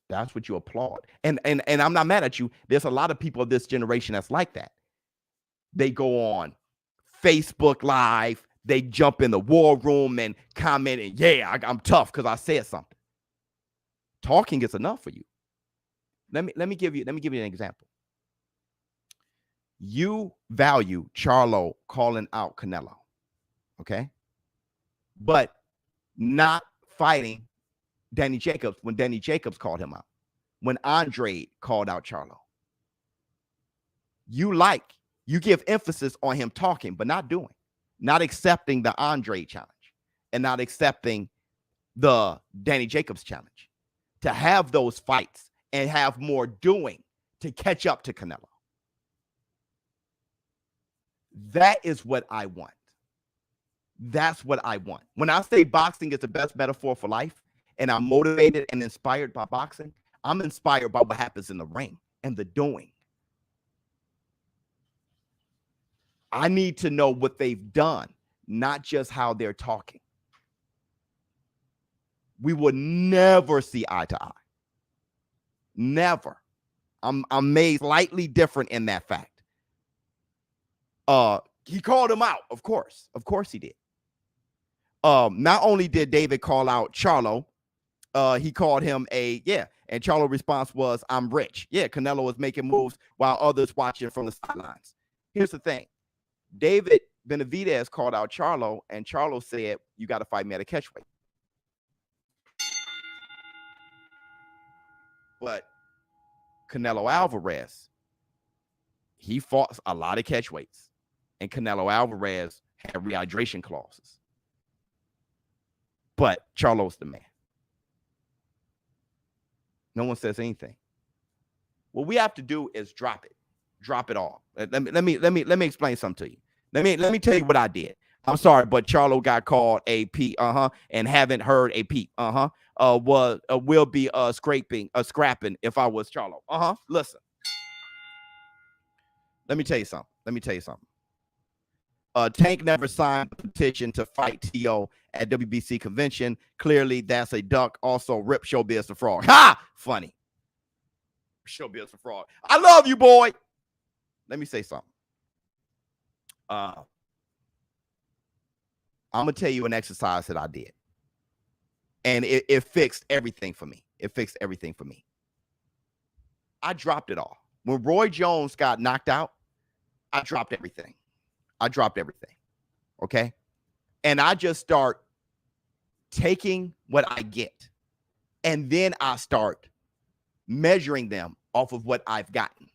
that's what you applaud. And I'm not mad at you. There's a lot of people of this generation that's like that. They go on Facebook Live, they jump in the war room and comment, and I'm tough because I said something. Talking is enough for you. Let me give you an example. You value Charlo calling out Canelo, okay? But not fighting Danny Jacobs when Danny Jacobs called him out. When Andre called out Charlo. You give emphasis on him talking, but not doing. Not accepting the Andre challenge and not accepting the Danny Jacobs challenge. To have those fights and have more doing to catch up to Canelo. That is what I want. That's what I want. When I say boxing is the best metaphor for life, and I'm motivated and inspired by boxing, I'm inspired by what happens in the ring and the doing. I need to know what they've done, not just how they're talking. We will never see eye to eye. Never. I'm made slightly different in that fact. He called him out, of course. Of course he did. Not only did David call out Charlo, he called him and Charlo's response was, I'm rich. Yeah, Canelo was making moves while others watching from the sidelines. Here's the thing. David Benavidez called out Charlo, and Charlo said, you got to fight me at a catchweight. But Canelo Alvarez, he fought a lot of catchweights, and Canelo Alvarez had rehydration clauses. But Charlo's the man. No one says anything. What we have to do is drop it all. Let me explain something to you. Let me tell you what I did. I'm sorry, but Charlo got called a P, and haven't heard a peep, will be scrapping if I was Charlo. Listen. Let me tell you something. Tank never signed a petition to fight T.O. at WBC convention. Clearly, that's a duck. Also, rip ShowBizz the frog. Ha! Funny. ShowBizz the frog. I love you, boy. Let me say something. I'm going to tell you an exercise that I did. And it fixed everything for me. I dropped it all. When Roy Jones got knocked out, I dropped everything. Okay? And I just start taking what I get. And then I start measuring them off of what I've gotten.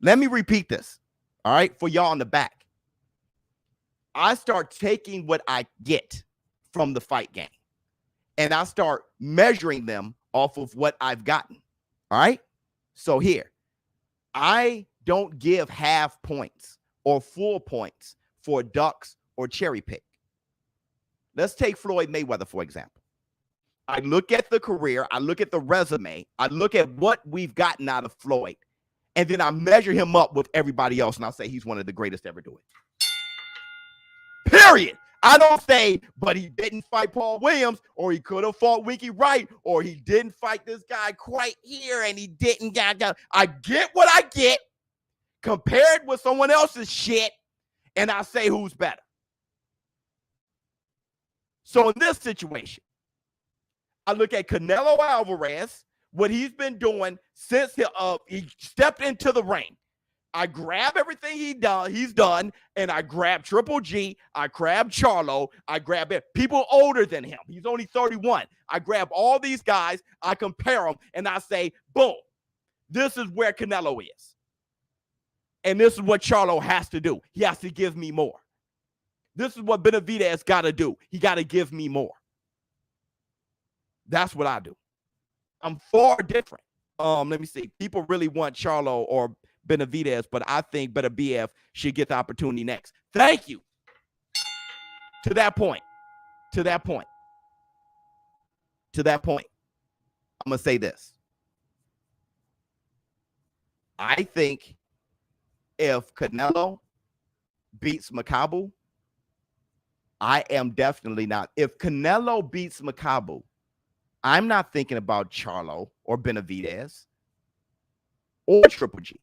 Let me repeat this. All right? For y'all in the back. I start taking what I get from the fight game. And I start measuring them off of what I've gotten. All right? So here. I don't give half points or full points for ducks or cherry pick. Let's take Floyd Mayweather, for example. I look at the career, I look at the resume, I look at what we've gotten out of Floyd, and then I measure him up with everybody else, and I'll say he's one of the greatest to ever do it. Period. I don't say, but he didn't fight Paul Williams, or he could have fought Winky Wright, or he didn't fight this guy quite here, and he didn't. I get what I get, compared with someone else's shit, and I say who's better. So in this situation, I look at Canelo Alvarez, what he's been doing since he stepped into the ring. I grab everything he's done, and I grab Triple G, I grab Charlo, I grab people older than him. He's only 31. I grab all these guys, I compare them, and I say, boom, this is where Canelo is. And this is what Charlo has to do. He has to give me more. This is what Benavidez got to do. He got to give me more. That's what I do. I'm far different. Let me see. People really want Charlo or Benavidez, but I think BF should get the opportunity next. Thank you. To that point, I'm going to say this. I think if Canelo beats Makabu, I am definitely not. If Canelo beats Makabu, I'm not thinking about Charlo or Benavidez or Triple G.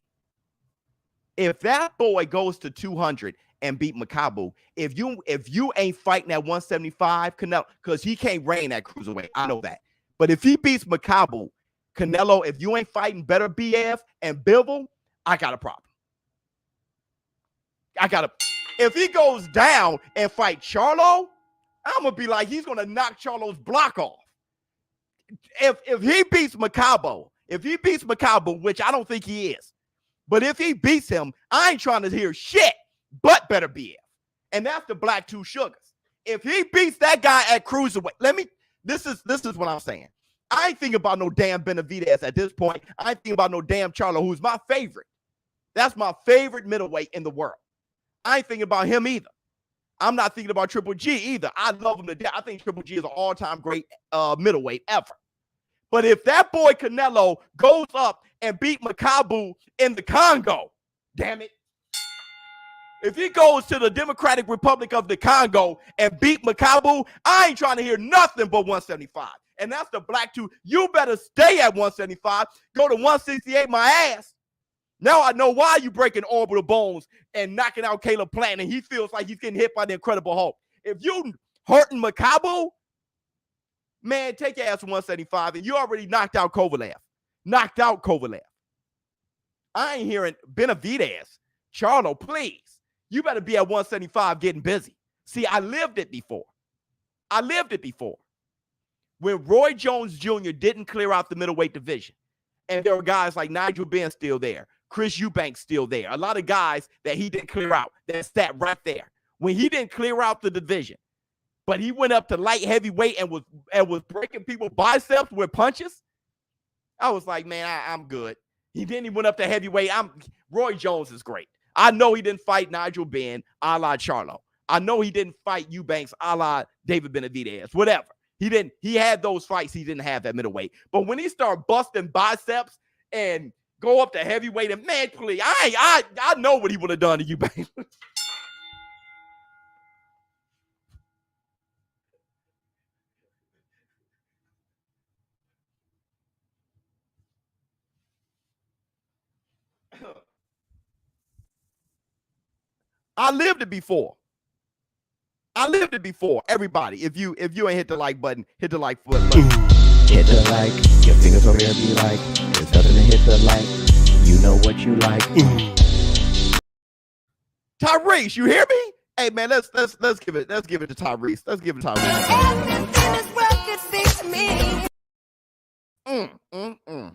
If that boy goes to 200 and beat Makabu, if you ain't fighting at 175, Canelo, because he can't reign at cruiserweight, I know that. But if he beats Makabu, Canelo, if you ain't fighting better BF and Bivol, I got a problem. If he goes down and fight Charlo, I'm gonna be like, he's gonna knock Charlo's block off. If he beats Makabu, which I don't think he is, but if he beats him, I ain't trying to hear shit but better BF. And that's the Black Two Sugars. If he beats that guy at cruiserweight, this is what I'm saying. I ain't thinking about no damn Benavidez at this point. I ain't thinking about no damn Charlo, who's my favorite. That's my favorite middleweight in the world. I ain't thinking about him either. I'm not thinking about Triple G either. I love him to death. I think Triple G is an all-time great middleweight ever. But if that boy Canelo goes up and beat Makabu in the Congo, damn it. If he goes to the Democratic Republic of the Congo and beat Makabu, I ain't trying to hear nothing but 175. And that's the Black Two. You better stay at 175. Go to 168, my ass. Now I know why you breaking orbital bones and knocking out Caleb Plant, and he feels like he's getting hit by the Incredible Hulk. If you hurting Makabu, man, take your ass to 175, and you already knocked out Kovalev. I ain't hearing Benavidez. Charlo, please. You better be at 175 getting busy. See, I lived it before. When Roy Jones Jr. didn't clear out the middleweight division, and there were guys like Nigel Benn still there, Chris Eubanks still there, a lot of guys that he didn't clear out that sat right there. When he didn't clear out the division, but he went up to light heavyweight and was breaking people's biceps with punches, I was like, man, I'm good. He went up to heavyweight. Roy Jones is great. I know he didn't fight Nigel Benn a la Charlo. I know he didn't fight Eubanks a la David Benavidez, whatever. He had those fights he didn't have at middleweight. But when he started busting biceps and go up to heavyweight, and man, please, I know what he would have done to Eubanks. I lived it before. Everybody, if you ain't hit the like button, hit the like button. Hit the like, your fingers over here be like, there's nothing to hit the like, you know what you like. Tyrese, you hear me? Hey man, let's give it to Tyrese. Let's give it to Tyrese.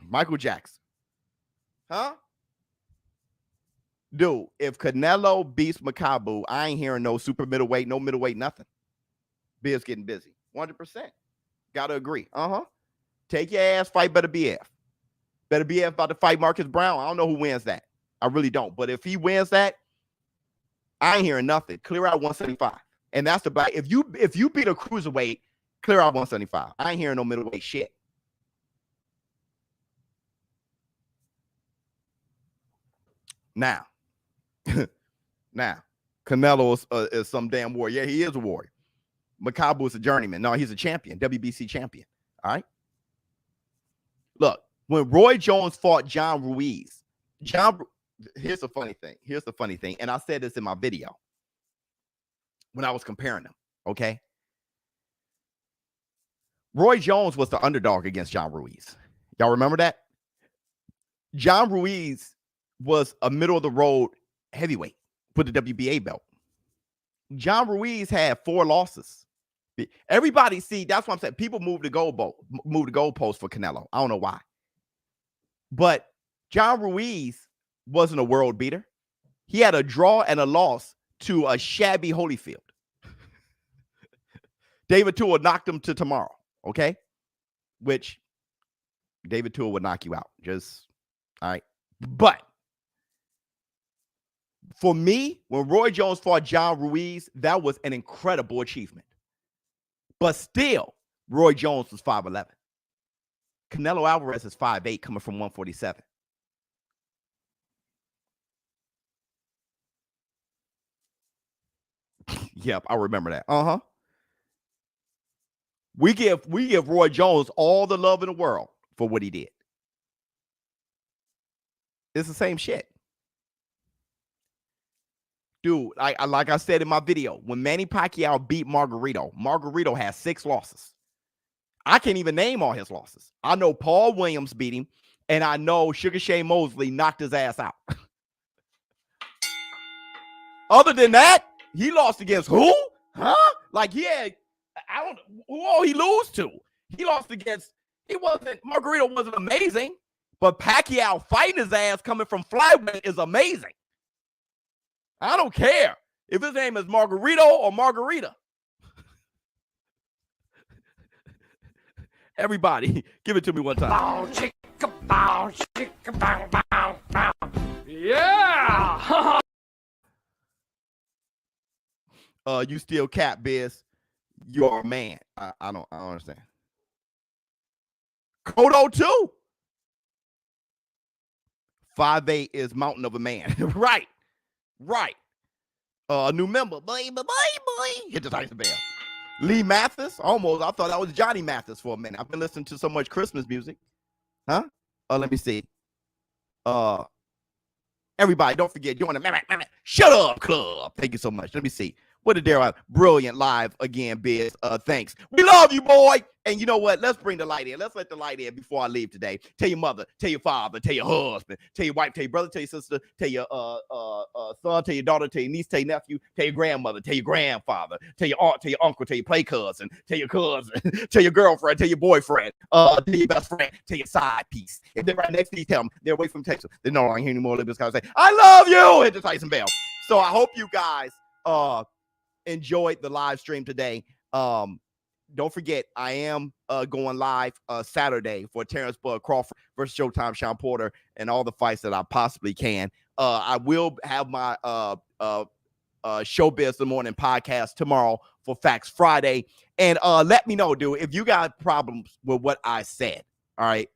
Michael Jackson. Huh? Dude, if Canelo beats Makabu, I ain't hearing no super middleweight, no middleweight, nothing. Bill's getting busy. 100%. Gotta agree. Take your ass, fight Better BF. Better BF about to fight Marcus Brown. I don't know who wins that. I really don't. But if he wins that, I ain't hearing nothing. Clear out 175. And that's the back. If you beat a cruiserweight, clear out 175. I ain't hearing no middleweight shit. Now, Canelo is some damn warrior. Yeah, he is a warrior. Makabu is a journeyman. No, he's a champion, WBC champion. All right. Look, when Roy Jones fought John Ruiz, here's the funny thing. And I said this in my video when I was comparing them. Okay. Roy Jones was the underdog against John Ruiz. Y'all remember that? John Ruiz was a middle-of-the-road heavyweight with the WBA belt. John Ruiz had 4 losses. Everybody, see, that's what I'm saying. People move the goalpost for Canelo. I don't know why. But John Ruiz wasn't a world beater. He had a draw and a loss to a shabby Holyfield. David Tua knocked him to tomorrow, okay? Which David Tua would knock you out. Just, all right. But for me, when Roy Jones fought John Ruiz, that was an incredible achievement. But still, Roy Jones was 5'11". Canelo Alvarez is 5'8", coming from 147. Yep, I remember that. Uh-huh. We give Roy Jones all the love in the world for what he did. It's the same shit. Dude, like I said in my video, when Manny Pacquiao beat Margarito has 6 losses. I can't even name all his losses. I know Paul Williams beat him, and I know Sugar Shane Mosley knocked his ass out. Other than that, he lost against who? Huh? Like he had, I don't know who all he lose to. He lost against, Margarito wasn't amazing, but Pacquiao fighting his ass coming from flyweight is amazing. I don't care if his name is Margarito or Margarita. Everybody, give it to me one time. Bow, chicka, bow, chicka, bow, bow, bow. Yeah! You still cap, Biz. You are a man. I don't understand. Kodo too. 5'8" is mountain of a man. Right. New member. Boy. Hit the Tyson bell. Lee Mathis. Almost. I thought that was Johnny Mathis for a minute. I've been listening to so much Christmas music. Huh? Let me see. Everybody, don't forget, join the Shut Up Club. Thank you so much. Let me see. What did Daryl? Brilliant live again, Biz. Thanks. We love you, boy. And you know what? Let's bring the light in. Let's let the light in before I leave today. Tell your mother, tell your father, tell your husband, tell your wife, tell your brother, tell your sister, tell your son, tell your daughter, tell your niece, tell your nephew, tell your grandmother, tell your grandfather, tell your aunt, tell your uncle, tell your play cousin, tell your cousin, tell your girlfriend, tell your boyfriend, tell your best friend, tell your side piece. If they're right next to you, tell them they're away from Texas. They're no longer hearing anymore. This guy say, I love you. Hit the Tyson bell. So I hope you guys enjoyed the live stream today. Don't forget, I am going live Saturday for Terrence Bud Crawford versus Showtime Sean Porter and all the fights that I possibly can. I will have my ShowBizz the Morning podcast tomorrow for Facts Friday. And let me know, dude, if you got problems with what I said. All right.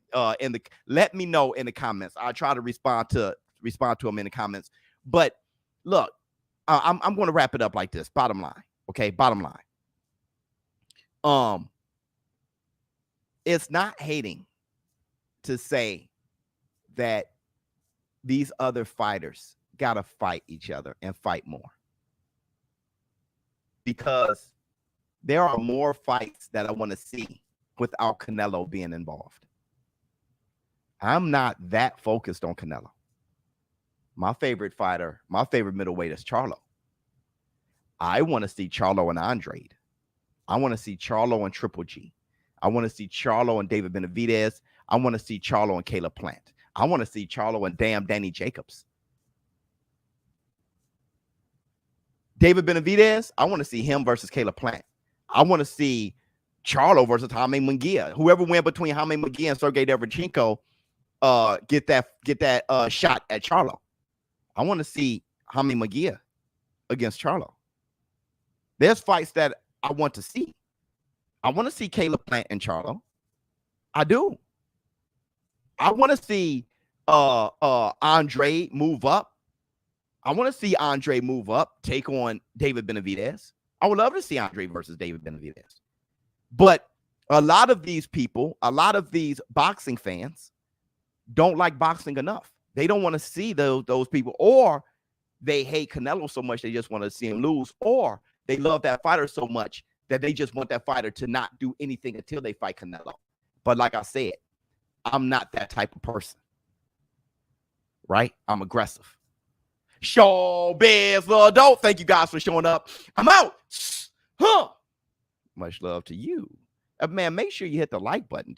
Let me know in the comments. I'll try to respond to them in the comments. But look, I'm going to wrap it up like this. Bottom line. Okay. Bottom line. It's not hating to say that these other fighters got to fight each other and fight more. Because there are more fights that I want to see without Canelo being involved. I'm not that focused on Canelo. My favorite fighter, my favorite middleweight is Charlo. I want to see Charlo and Andrade. I want to see Charlo and Triple G. I want to see Charlo and David Benavidez. I want to see Charlo and Caleb Plant. I want to see Charlo and damn Danny Jacobs. David Benavidez, I want to see him versus Caleb Plant. I want to see Charlo versus Jaime Munguia. Whoever went between Jaime Munguia and Sergey Derevchenko get that shot at Charlo. I want to see Jaime Munguia against Charlo. There's fights that I want to see. I want to see Caleb Plant and Charlo. I do. I want to see Andre move up. I want to see Andre move up, take on David Benavidez. I would love to see Andre versus David Benavidez. But a lot of these people, a lot of these boxing fans don't like boxing enough. They don't want to see those people, or they hate Canelo so much they just want to see him lose, or they love that fighter so much that they just want that fighter to not do anything until they fight Canelo. But like I said, I'm not that type of person, right? I'm aggressive. ShowBizz, little adult. Thank you guys for showing up. I'm out. Much love to you. Man, make sure you hit the like button.